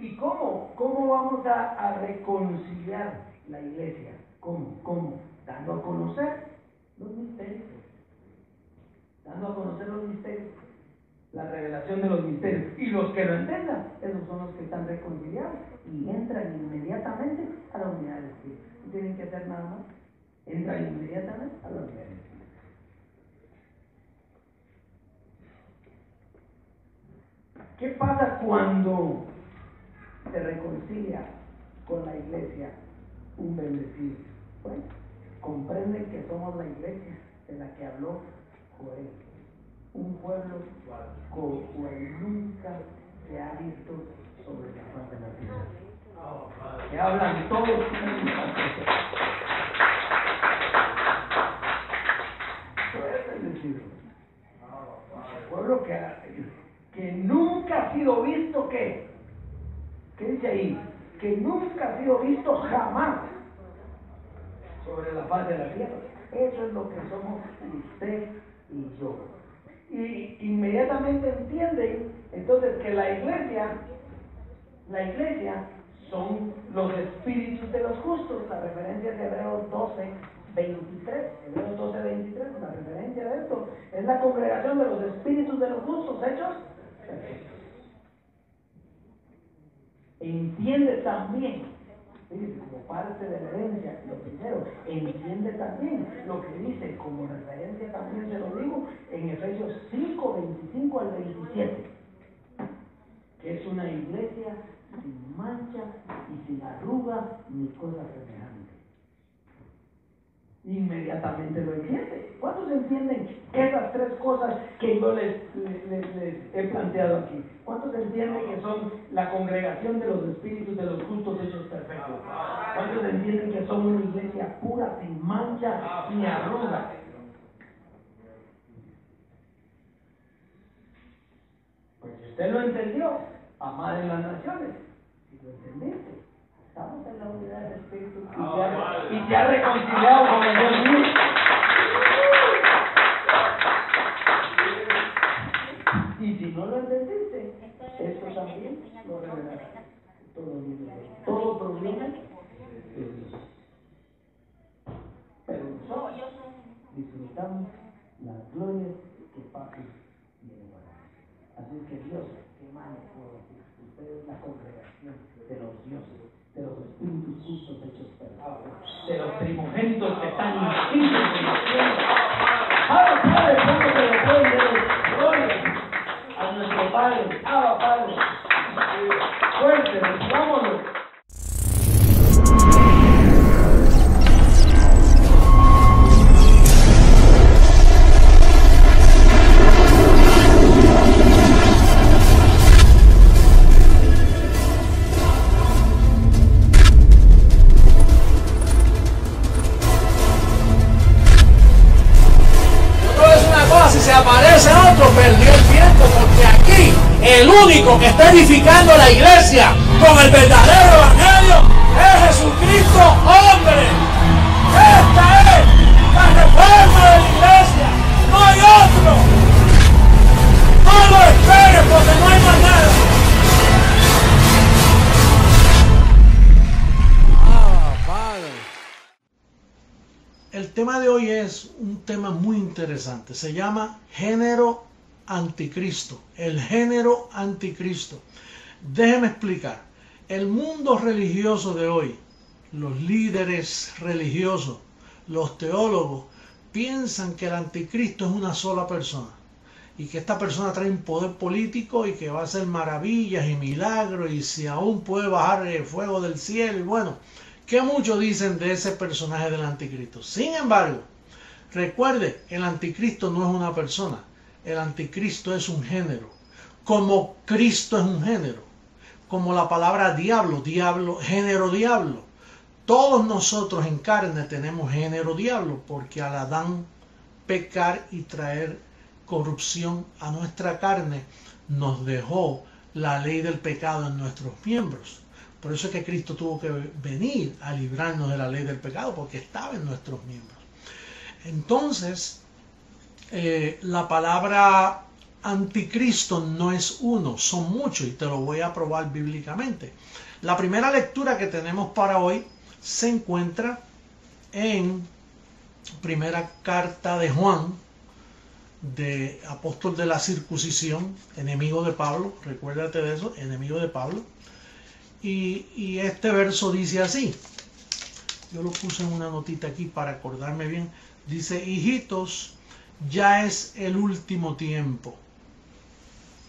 ¿Y cómo vamos a reconciliar la iglesia? ¿Cómo? Dando a conocer los misterios. Dando a conocer los misterios. La revelación de los misterios. Y los que lo entendan, esos son los que están reconciliados y entran inmediatamente a la unidad del Espíritu. No tienen que hacer nada más. Entran inmediatamente a la unidad del Espíritu. ¿Qué pasa cuando se reconcilia con la iglesia un bendecido? Bueno, comprenden que somos la iglesia de la que habló Joel, un pueblo cual nunca se ha visto sobre la faz de la tierra, que hablan todos una misma cosa. Eso es bendecido. Un pueblo que nunca ha sido visto. ¿Qué dice ahí? Que nunca ha sido visto jamás sobre la faz de la tierra. Eso es lo que somos usted y yo. Y inmediatamente entienden entonces que la iglesia son los espíritus de los justos. La referencia de Hebreos 12:23. Hebreos 12:23, la referencia de esto es la congregación de los espíritus de los justos hechos perfectos. Entiende también, como parte de la herencia, lo primero, entiende también lo que dice, como referencia también se lo digo, en Efesios 5:25 al 27, que es una iglesia sin mancha y sin arruga ni cosa semejante. Inmediatamente lo entiende. ¿Cuántos entienden esas tres cosas que yo les he planteado aquí? ¿Cuántos entienden que son la congregación de los espíritus de los justos hechos perfectos? ¿Cuántos entienden que son una iglesia pura, sin mancha ni arruga? Pues si usted lo entendió, amad en las naciones. Si lo entendiste, estamos en la unidad del Espíritu y se ha reconciliado con el Dios mío. Y si no lo entendiste, esto también lo revelará. Todo proviene de Dios. Pero nosotros disfrutamos las glorias que pasen y elevarán. Así que Dios, qué mal puedo decir. Usted es la congregación de los dioses, de los espíritus justos hechos perfectos, de los primogénitos que están inscritos en la tierra. Abba Padre, ¿cómo se lo pueden dar? Gloria a nuestro Padre, Abba Padre. Fuerte, vámonos. Si aparece otro, perdió el tiempo, porque aquí el único que está edificando la iglesia con el verdadero evangelio es Jesucristo hombre. Esta es la reforma de la iglesia. No hay otro. No lo esperes porque no hay más nada. El tema de hoy es un tema muy interesante. Se llama género anticristo. El género anticristo. Déjeme explicar. El mundo religioso de hoy, los líderes religiosos, los teólogos, piensan que el anticristo es una sola persona. Y que esta persona trae un poder político y que va a hacer maravillas y milagros. Y si aún puede bajar el fuego del cielo. Y bueno, que muchos dicen de ese personaje del anticristo. Sin embargo, recuerde, el anticristo no es una persona. El anticristo es un género. Como Cristo es un género. Como la palabra diablo, género diablo. Todos nosotros en carne tenemos género diablo. Porque al Adán pecar y traer corrupción a nuestra carne, nos dejó la ley del pecado en nuestros miembros. Por eso es que Cristo tuvo que venir a librarnos de la ley del pecado, porque estaba en nuestros miembros. Entonces, la palabra anticristo no es uno, son muchos, y te lo voy a probar bíblicamente. La primera lectura que tenemos para hoy se encuentra en primera carta de Juan, de apóstol de la circuncisión, enemigo de Pablo, recuérdate de eso, enemigo de Pablo. Y este verso dice así, yo lo puse en una notita aquí para acordarme bien, dice: hijitos, ya es el último tiempo.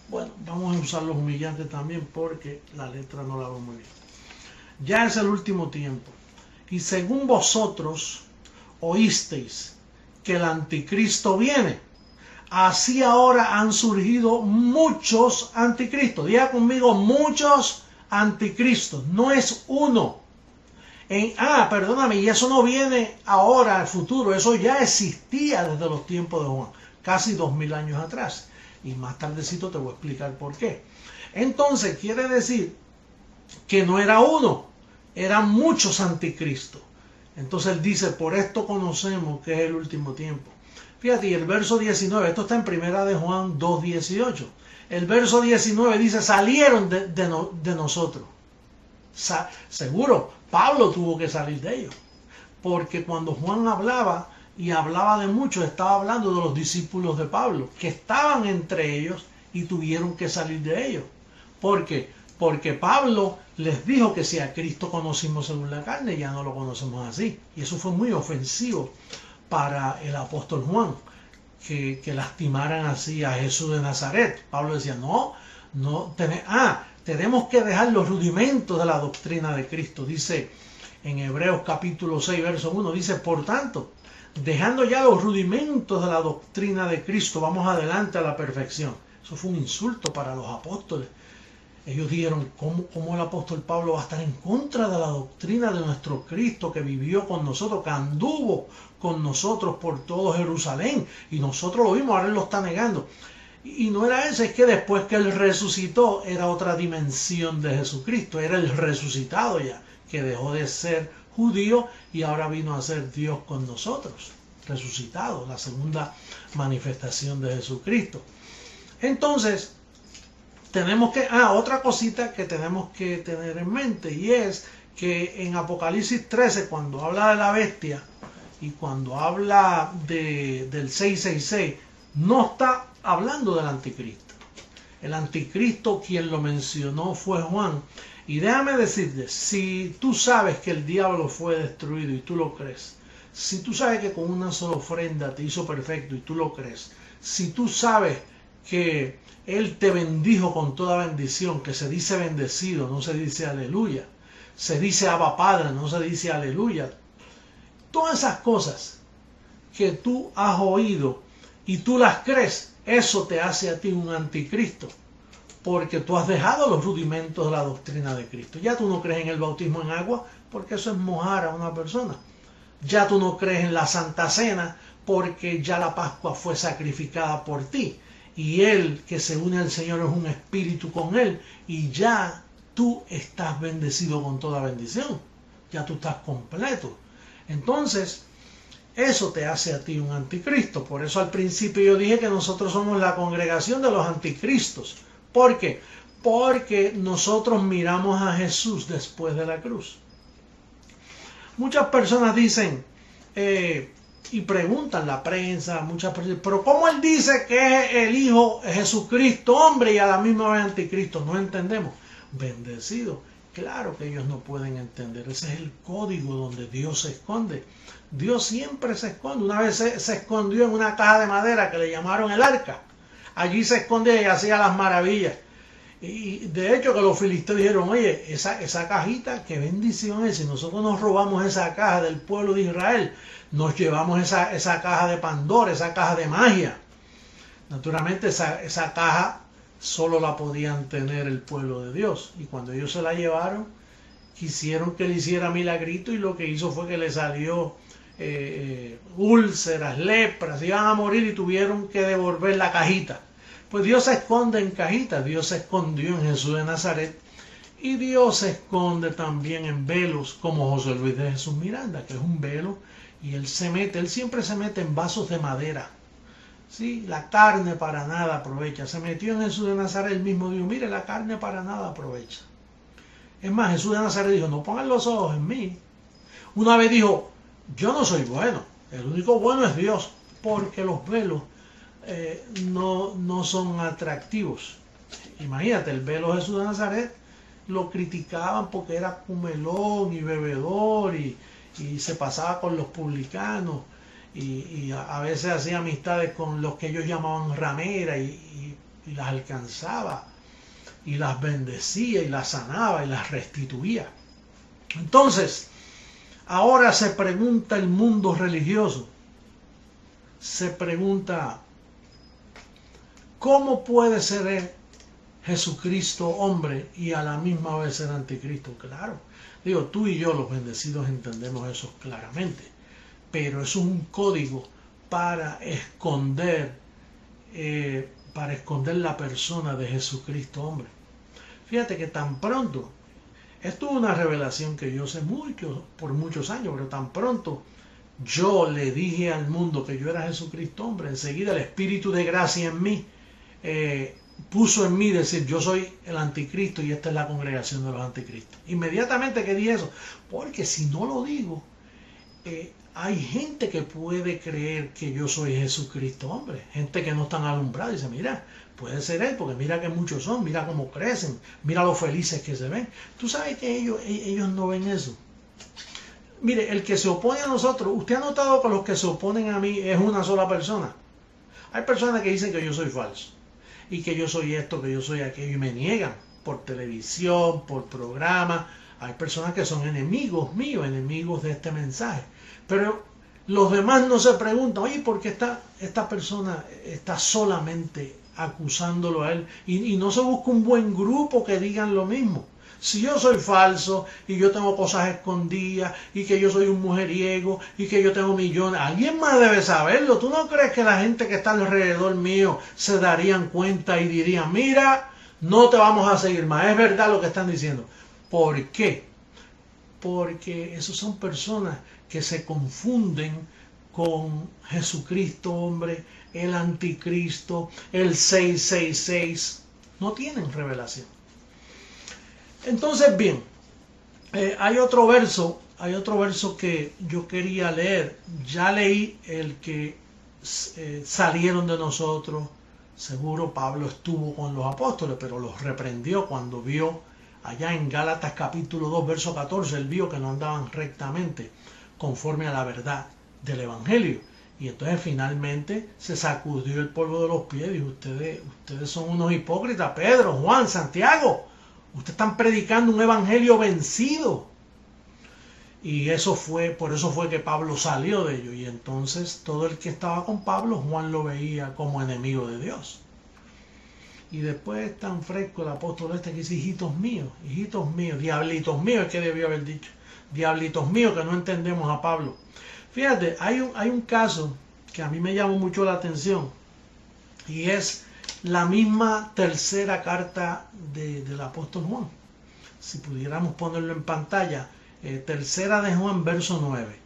Bueno, vamos a usar los humillantes también porque la letra no la veo muy bien. Ya es el último tiempo. Y según vosotros oísteis que el anticristo viene, así ahora han surgido muchos anticristos. Diga conmigo, muchos anticristos, no es uno. Perdóname, y eso no viene ahora al futuro, eso ya existía desde los tiempos de Juan, casi 2000 años atrás. Y más tardecito te voy a explicar por qué. Entonces quiere decir que no era uno, eran muchos anticristos. Entonces él dice: por esto conocemos que es el último tiempo. Fíjate, y el verso 19, esto está en primera de Juan 2:18. El verso 19 dice: salieron de nosotros. Seguro, Pablo tuvo que salir de ellos. Porque cuando Juan hablaba, y hablaba de muchos, estaba hablando de los discípulos de Pablo, que estaban entre ellos y tuvieron que salir de ellos. ¿Por qué? Porque Pablo les dijo que si a Cristo conocimos según la carne, ya no lo conocemos así. Y eso fue muy ofensivo para el apóstol Juan. Que lastimaran así a Jesús de Nazaret. Pablo decía: tenemos que dejar los rudimentos de la doctrina de Cristo. Dice en Hebreos capítulo 6, verso 1, dice: por tanto, dejando ya los rudimentos de la doctrina de Cristo, vamos adelante a la perfección. Eso fue un insulto para los apóstoles. Ellos dijeron: ¿cómo el apóstol Pablo va a estar en contra de la doctrina de nuestro Cristo, que vivió con nosotros, que anduvo con nosotros por todo Jerusalén? Y nosotros lo vimos, ahora él lo está negando. Y no era eso, es que después que él resucitó, era otra dimensión de Jesucristo, era el resucitado ya, que dejó de ser judío y ahora vino a ser Dios con nosotros, resucitado, la segunda manifestación de Jesucristo. Entonces, tenemos que, otra cosita que tenemos que tener en mente, y es que en Apocalipsis 13, cuando habla de la bestia y cuando habla del 666, no está hablando del anticristo. El anticristo, quien lo mencionó fue Juan. Y déjame decirte, si tú sabes que el diablo fue destruido y tú lo crees, si tú sabes que con una sola ofrenda te hizo perfecto y tú lo crees, si tú sabes que él te bendijo con toda bendición, que se dice bendecido, no se dice aleluya, se dice Abba Padre, no se dice aleluya, todas esas cosas que tú has oído y tú las crees, eso te hace a ti un anticristo, porque tú has dejado los rudimentos de la doctrina de Cristo. Ya tú no crees en el bautismo en agua, porque eso es mojar a una persona. Ya tú no crees en la Santa Cena, porque ya la Pascua fue sacrificada por ti. Y él que se une al Señor es un espíritu con él, y ya tú estás bendecido con toda bendición. ya tú estás completo. Entonces, eso te hace a ti un anticristo. Por eso al principio yo dije que nosotros somos la congregación de los anticristos. ¿Por qué? Porque nosotros miramos a Jesús después de la cruz. Muchas personas dicen y preguntan la prensa, muchas personas, pero ¿cómo él dice que es el Hijo Jesucristo hombre y a la misma vez anticristo? No entendemos. Bendecido. Claro que ellos no pueden entender. Ese es el código donde Dios se esconde. Dios siempre se esconde. Una vez se escondió en una caja de madera que le llamaron el arca. Allí se escondía y hacía las maravillas. Y de hecho que los filisteos dijeron, oye, esa cajita, qué bendición es. Si nosotros nos robamos esa caja del pueblo de Israel, nos llevamos esa caja de Pandora, esa caja de magia. Naturalmente esa caja solo la podían tener el pueblo de Dios. Y cuando ellos se la llevaron, quisieron que le hiciera milagrito y lo que hizo fue que le salió úlceras, lepras, iban a morir y tuvieron que devolver la cajita. Pues Dios se esconde en cajitas. Dios se escondió en Jesús de Nazaret y Dios se esconde también en velos como José Luis de Jesús Miranda, que es un velo, y él siempre se mete en vasos de madera. Sí, la carne para nada aprovecha. Se metió en Jesús de Nazaret, él mismo dijo, mire, la carne para nada aprovecha. Es más, Jesús de Nazaret dijo, no pongan los ojos en mí. Una vez dijo, yo no soy bueno, el único bueno es Dios, porque los velos no son atractivos. Imagínate, el velo de Jesús de Nazaret lo criticaban porque era comelón y bebedor y se pasaba con los publicanos y a veces hacía amistades con los que ellos llamaban rameras y las alcanzaba y las bendecía y las sanaba y las restituía. Entonces, ahora se pregunta el mundo religioso, se pregunta, ¿cómo puede ser Jesucristo hombre y a la misma vez ser anticristo? Claro, digo, tú y yo los bendecidos entendemos eso claramente, pero eso es un código para esconder la persona de Jesucristo hombre. Fíjate que tan pronto, esto es una revelación que yo sé por muchos años, pero tan pronto yo le dije al mundo que yo era Jesucristo hombre, enseguida el Espíritu de gracia en mí puso en mí decir, yo soy el anticristo y esta es la congregación de los anticristos. Inmediatamente que di eso, porque si no lo digo, hay gente que puede creer que yo soy Jesucristo hombre, gente que no están alumbrada y dice, mira, puede ser él, porque mira que muchos son, mira cómo crecen, mira lo felices que se ven. Tú sabes que ellos no ven eso. Mire, el que se opone a nosotros, usted ha notado que los que se oponen a mí es una sola persona. Hay personas que dicen que yo soy falso y que yo soy esto, que yo soy aquello y me niegan por televisión, por programa. Hay personas que son enemigos míos, enemigos de este mensaje. Pero los demás no se preguntan, oye, ¿por qué esta persona está solamente acusándolo a él? Y no se busca un buen grupo que digan lo mismo. Si yo soy falso y yo tengo cosas escondidas y que yo soy un mujeriego y que yo tengo millones, alguien más debe saberlo. ¿Tú no crees que la gente que está alrededor mío se darían cuenta y dirían, mira, no te vamos a seguir más? Es verdad lo que están diciendo. ¿Por qué? Porque esos son personas que se confunden con Jesucristo hombre, el anticristo, el 666. No tienen revelación. Entonces, bien, hay otro verso que yo quería leer. Ya leí el que salieron de nosotros. Seguro Pablo estuvo con los apóstoles, pero los reprendió cuando vio allá en Gálatas capítulo 2, verso 14, él vio que no andaban rectamente conforme a la verdad del Evangelio. Y entonces finalmente se sacudió el polvo de los pies y dijo, ustedes son unos hipócritas, Pedro, Juan, Santiago. Ustedes están predicando un evangelio vencido. Y por eso fue que Pablo salió de ellos. Y entonces todo el que estaba con Pablo, Juan lo veía como enemigo de Dios. Y después tan fresco el apóstol que dice, hijitos míos, diablitos míos, es que debió haber dicho. Diablitos míos, que no entendemos a Pablo. Fíjate, hay un caso que a mí me llamó mucho la atención. Y es la misma tercera carta del apóstol Juan. Si pudiéramos ponerlo en pantalla, tercera de Juan, verso 9.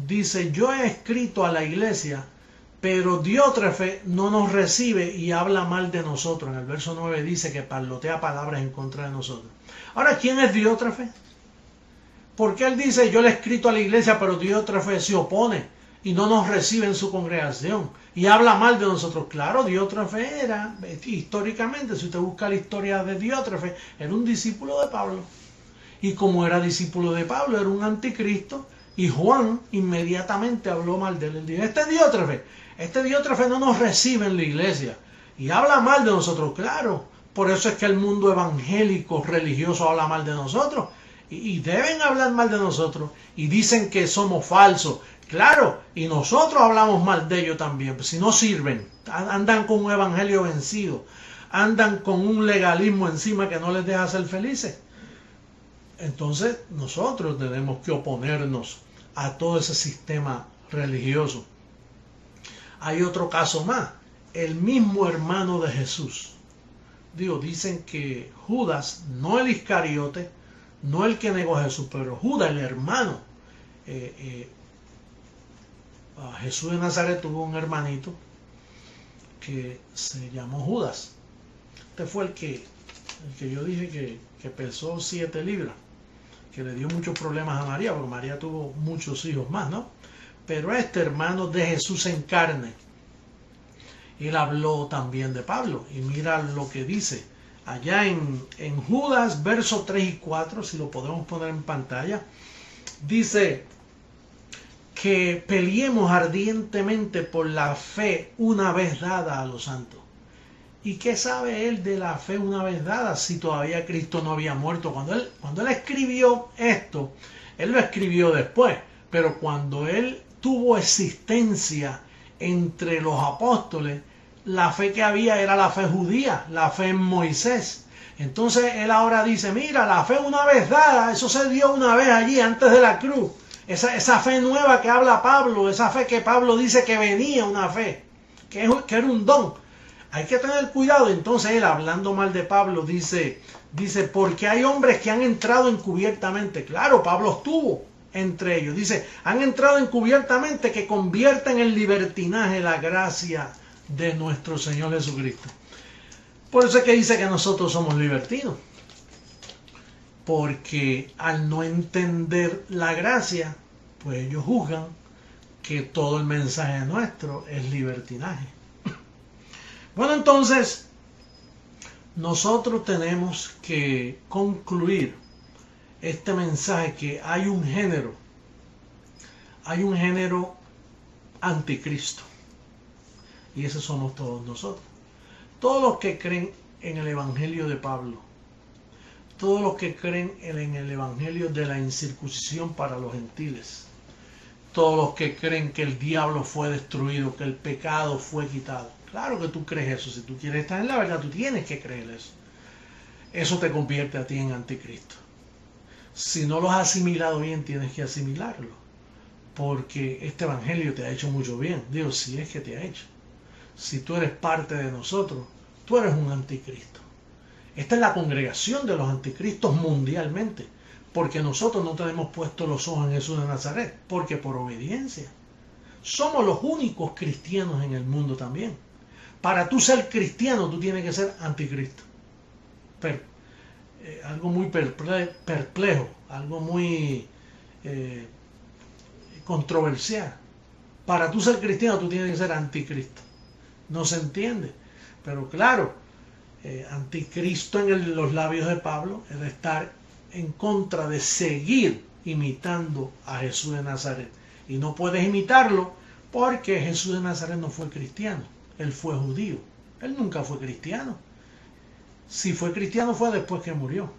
Dice, yo he escrito a la iglesia, pero Diótrefe no nos recibe y habla mal de nosotros. En el verso 9 dice que parlotea palabras en contra de nosotros. Ahora, ¿quién es Diótrefe? Porque él dice, yo le he escrito a la iglesia, pero Diótrefe se opone y no nos recibe en su congregación y habla mal de nosotros. Claro, Diótrefe era, históricamente, si usted busca la historia de Diótrefe, era un discípulo de Pablo. Y como era discípulo de Pablo, era un anticristo. Y Juan inmediatamente habló mal de él. Él dijo, este Diótrefe no nos recibe en la iglesia y habla mal de nosotros. Claro, por eso es que el mundo evangélico religioso habla mal de nosotros. Y deben hablar mal de nosotros. Y dicen que somos falsos. Claro, y nosotros hablamos mal de ellos también. Pues si no sirven, andan con un evangelio vencido. Andan con un legalismo encima que no les deja ser felices. Entonces nosotros tenemos que oponernos a todo ese sistema religioso. Hay otro caso más. El mismo hermano de Jesús. Dicen que Judas, no el Iscariote, no el que negó a Jesús, pero Judas, el hermano. Jesús de Nazaret tuvo un hermanito que se llamó Judas. Este fue el que yo dije que pesó 7 libras. Que le dio muchos problemas a María, porque María tuvo muchos hijos más, ¿no? Pero este hermano de Jesús en carne, él habló también de Pablo. Y mira lo que dice allá en Judas, versos 3 y 4, si lo podemos poner en pantalla. Dice que peleemos ardientemente por la fe una vez dada a los santos. ¿Y qué sabe él de la fe una vez dada si todavía Cristo no había muerto? Cuando él escribió esto, él lo escribió después, pero cuando él tuvo existencia entre los apóstoles, la fe que había era la fe judía, la fe en Moisés. Entonces él ahora dice, mira, la fe una vez dada, eso se dio una vez allí antes de la cruz. Esa fe nueva que habla Pablo, esa fe que Pablo dice que venía, una fe, que era un don. Hay que tener cuidado. Entonces él, hablando mal de Pablo, dice, porque hay hombres que han entrado encubiertamente. Claro, Pablo estuvo entre ellos. Dice, han entrado encubiertamente que convierten en libertinaje la gracia de nuestro Señor Jesucristo. Por eso es que dice que nosotros somos libertinos. Porque al no entender la gracia, pues ellos juzgan que todo el mensaje nuestro es libertinaje. Bueno, entonces, nosotros tenemos que concluir este mensaje que hay un género anticristo. Y esos somos todos nosotros. Todos los que creen en el evangelio de Pablo, todos los que creen en el evangelio de la incircuncisión para los gentiles, todos los que creen que el diablo fue destruido, que el pecado fue quitado. Claro que tú crees eso. Si tú quieres estar en la verdad, tú tienes que creer eso. Eso te convierte a ti en anticristo. Si no lo has asimilado bien, tienes que asimilarlo. Porque este evangelio te ha hecho mucho bien. Dios, si es que te ha hecho. Si tú eres parte de nosotros, tú eres un anticristo. Esta es la congregación de los anticristos mundialmente. Porque nosotros no tenemos puestos los ojos en Jesús de Nazaret. Porque por obediencia. Somos los únicos cristianos en el mundo también. Para tú ser cristiano, tú tienes que ser anticristo. Algo muy perplejo, algo muy controversial. Para tú ser cristiano, tú tienes que ser anticristo. No se entiende. Pero claro, anticristo en los labios de Pablo es de estar en contra de seguir imitando a Jesús de Nazaret. Y no puedes imitarlo porque Jesús de Nazaret no fue cristiano. Él fue judío. Él nunca fue cristiano. Si fue cristiano fue después que murió.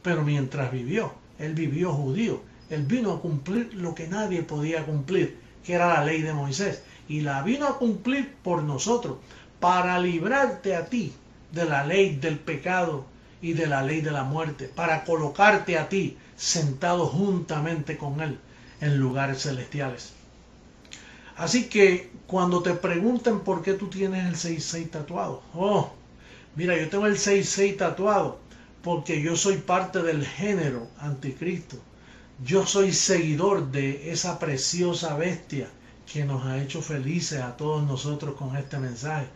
Pero mientras vivió, él vivió judío. Él vino a cumplir lo que nadie podía cumplir, que era la ley de Moisés. Y la vino a cumplir por nosotros, para librarte a ti de la ley del pecado y de la ley de la muerte, para colocarte a ti sentado juntamente con él en lugares celestiales. Así que cuando te pregunten por qué tú tienes el 666 tatuado, mira, yo tengo el 666 tatuado porque yo soy parte del género anticristo, Yo soy seguidor de esa preciosa bestia que nos ha hecho felices a todos nosotros con este mensaje.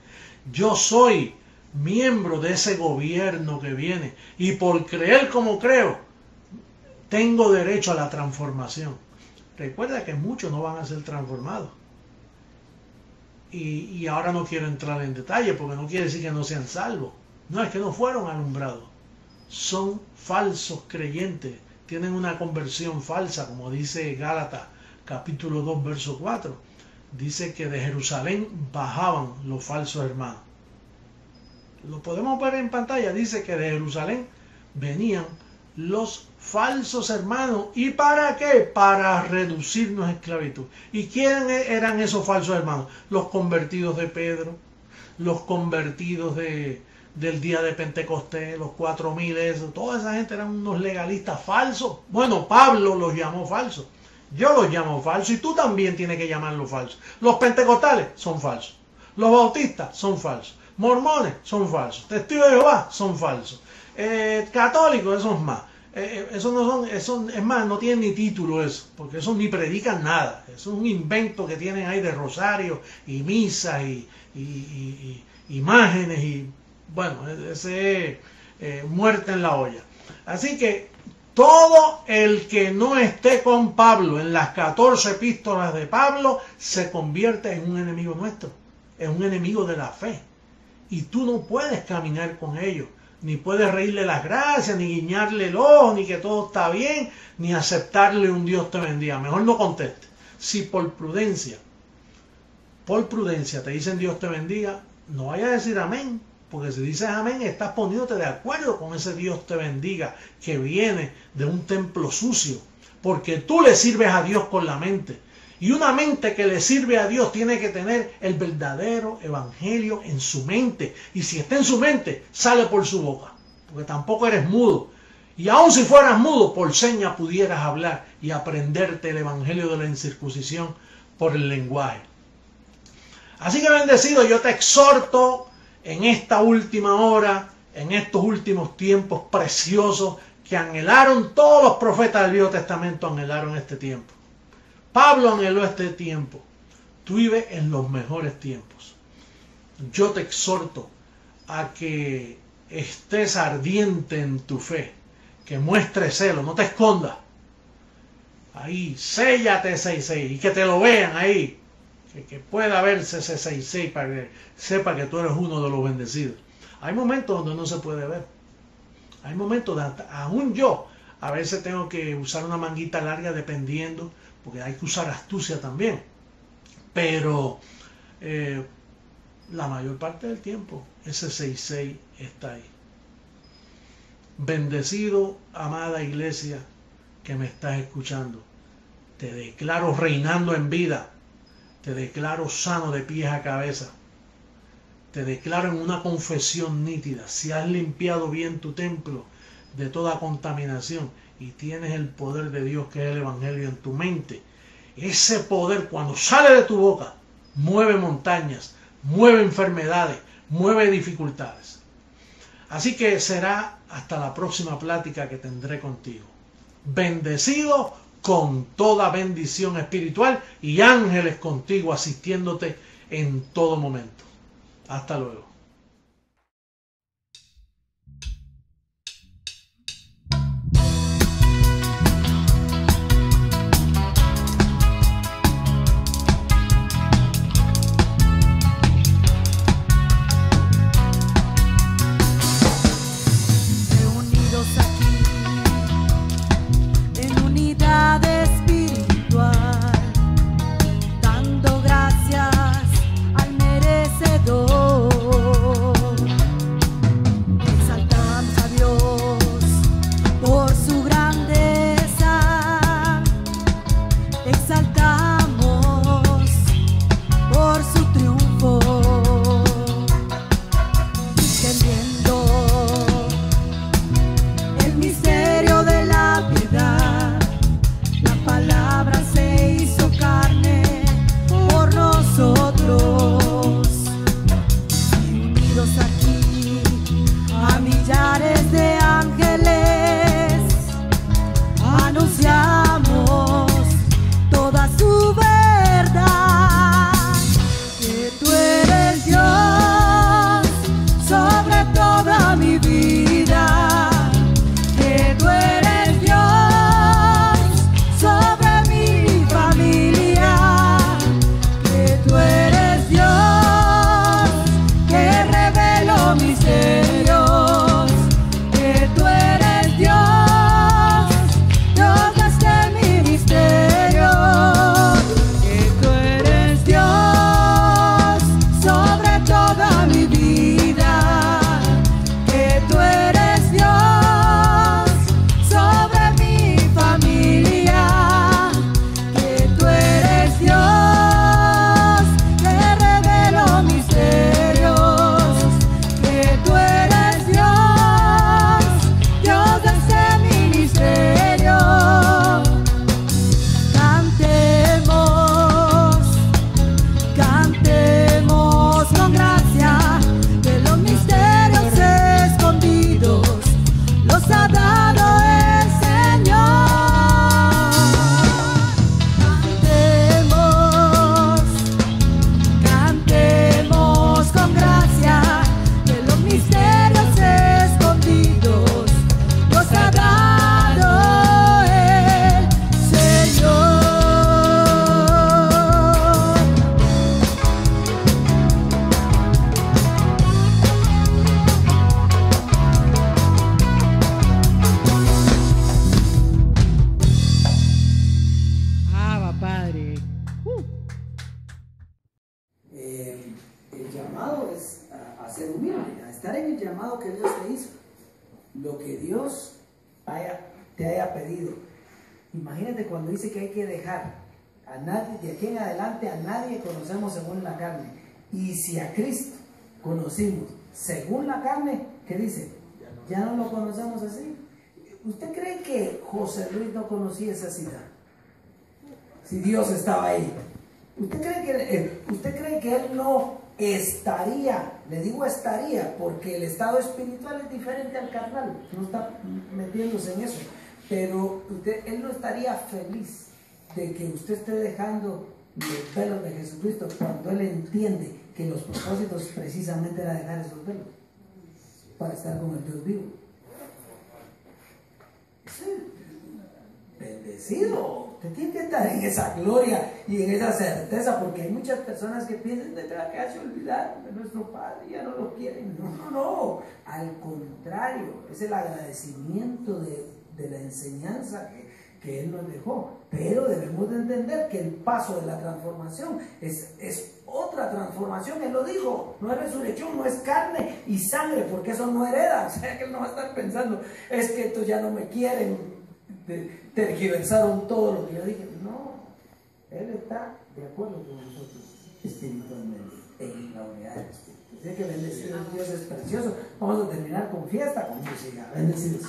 Yo soy miembro de ese gobierno que viene y por creer como creo, tengo derecho a la transformación. Recuerda que muchos no van a ser transformados. Y ahora no quiero entrar en detalle porque no quiere decir que no sean salvos. No, es que no fueron alumbrados. Son falsos creyentes. Tienen una conversión falsa, como dice Gálatas capítulo 2, verso 4. Dice que de Jerusalén bajaban los falsos hermanos. Lo podemos ver en pantalla. Dice que de Jerusalén venían los falsos hermanos. ¿Y para qué? Para reducirnos a esclavitud. ¿Y quiénes eran esos falsos hermanos? Los convertidos de Pedro, los convertidos del día de Pentecostés, los 4000, eso. Toda esa gente eran unos legalistas falsos. Bueno, Pablo los llamó falsos. Yo los llamo falsos y tú también tienes que llamarlos falsos. Los pentecostales son falsos. Los bautistas son falsos. Mormones son falsos. Testigos de Jehová son falsos. Católicos, esos más. Eso no son, eso, es más, no tienen ni título eso, porque eso ni predican nada. Eso es un invento que tienen ahí de rosario y misas y imágenes y bueno, ese muerte en la olla. Así que todo el que no esté con Pablo en las 14 epístolas de Pablo se convierte en un enemigo nuestro, en un enemigo de la fe. Y tú no puedes caminar con ellos, ni puedes reírle las gracias, ni guiñarle el ojo, ni que todo está bien, ni aceptarle un Dios te bendiga. Mejor no conteste. Si por prudencia te dicen Dios te bendiga, no vayas a decir amén. Porque si dices amén, estás poniéndote de acuerdo con ese Dios te bendiga que viene de un templo sucio. Porque tú le sirves a Dios con la mente. Y una mente que le sirve a Dios tiene que tener el verdadero evangelio en su mente. Y si está en su mente, sale por su boca. Porque tampoco eres mudo. Y aun si fueras mudo, por seña pudieras hablar y aprenderte el evangelio de la incircuncisión por el lenguaje. Así que bendecido, yo te exhorto en esta última hora, en estos últimos tiempos preciosos que anhelaron todos los profetas del Viejo Testamento, anhelaron este tiempo. Pablo anheló este tiempo. Tú vives en los mejores tiempos. Yo te exhorto a que estés ardiente en tu fe, que muestres celo, no te escondas. Ahí, séllate 6:6 y que te lo vean ahí. Que pueda verse ese 6:6 para que sepa que tú eres uno de los bendecidos. Hay momentos donde no se puede ver. Hay momentos donde aún yo a veces tengo que usar una manguita larga dependiendo, porque hay que usar astucia también. Pero la mayor parte del tiempo ese 6:6 está ahí. Bendecido, amada iglesia que me estás escuchando. Te declaro reinando en vida. Te declaro sano de pies a cabeza. Te declaro en una confesión nítida. Si has limpiado bien tu templo de toda contaminación y tienes el poder de Dios que es el evangelio en tu mente, ese poder cuando sale de tu boca mueve montañas, mueve enfermedades, mueve dificultades. Así que será hasta la próxima plática que tendré contigo. Bendecido con toda bendición espiritual y ángeles contigo asistiéndote en todo momento. Hasta luego. Dando gracias al merecedor. ser humilde, a estar en el llamado que Dios te hizo. Lo que Dios te haya pedido. Imagínate cuando dice que hay que dejar a nadie, de aquí en adelante a nadie conocemos según la carne. Y si a Cristo conocimos según la carne, ¿qué dice? Ya no lo conocemos así. ¿Usted cree que José Luis no conocía esa cita? Si Dios estaba ahí. ¿Usted cree que él no estaría? Le digo estaría porque el estado espiritual es diferente al carnal. No está metiéndose en eso. Pero él no estaría feliz de que usted esté dejando los velos de Jesucristo cuando él entiende que los propósitos precisamente era dejar esos velos para estar con el Dios vivo. Sí. Bendecido. Usted tiene que estar en esa gloria y en esa certeza, porque hay muchas personas que piensan que se olvidaron de nuestro Padre, ya no lo quieren. No. Al contrario, es el agradecimiento de la enseñanza que Él nos dejó. Pero debemos de entender que el paso de la transformación es otra transformación. Él lo dijo, no es resurrección, no es carne y sangre, porque eso no hereda. O sea que Él no va a estar pensando, es que estos ya no me quieren, tergiversaron todo lo que yo dije. No, Él está de acuerdo con nosotros espiritualmente, en la unidad del Espíritu. Así que bendecido Dios, es precioso. Vamos a terminar con fiesta, con música. Bendecidos.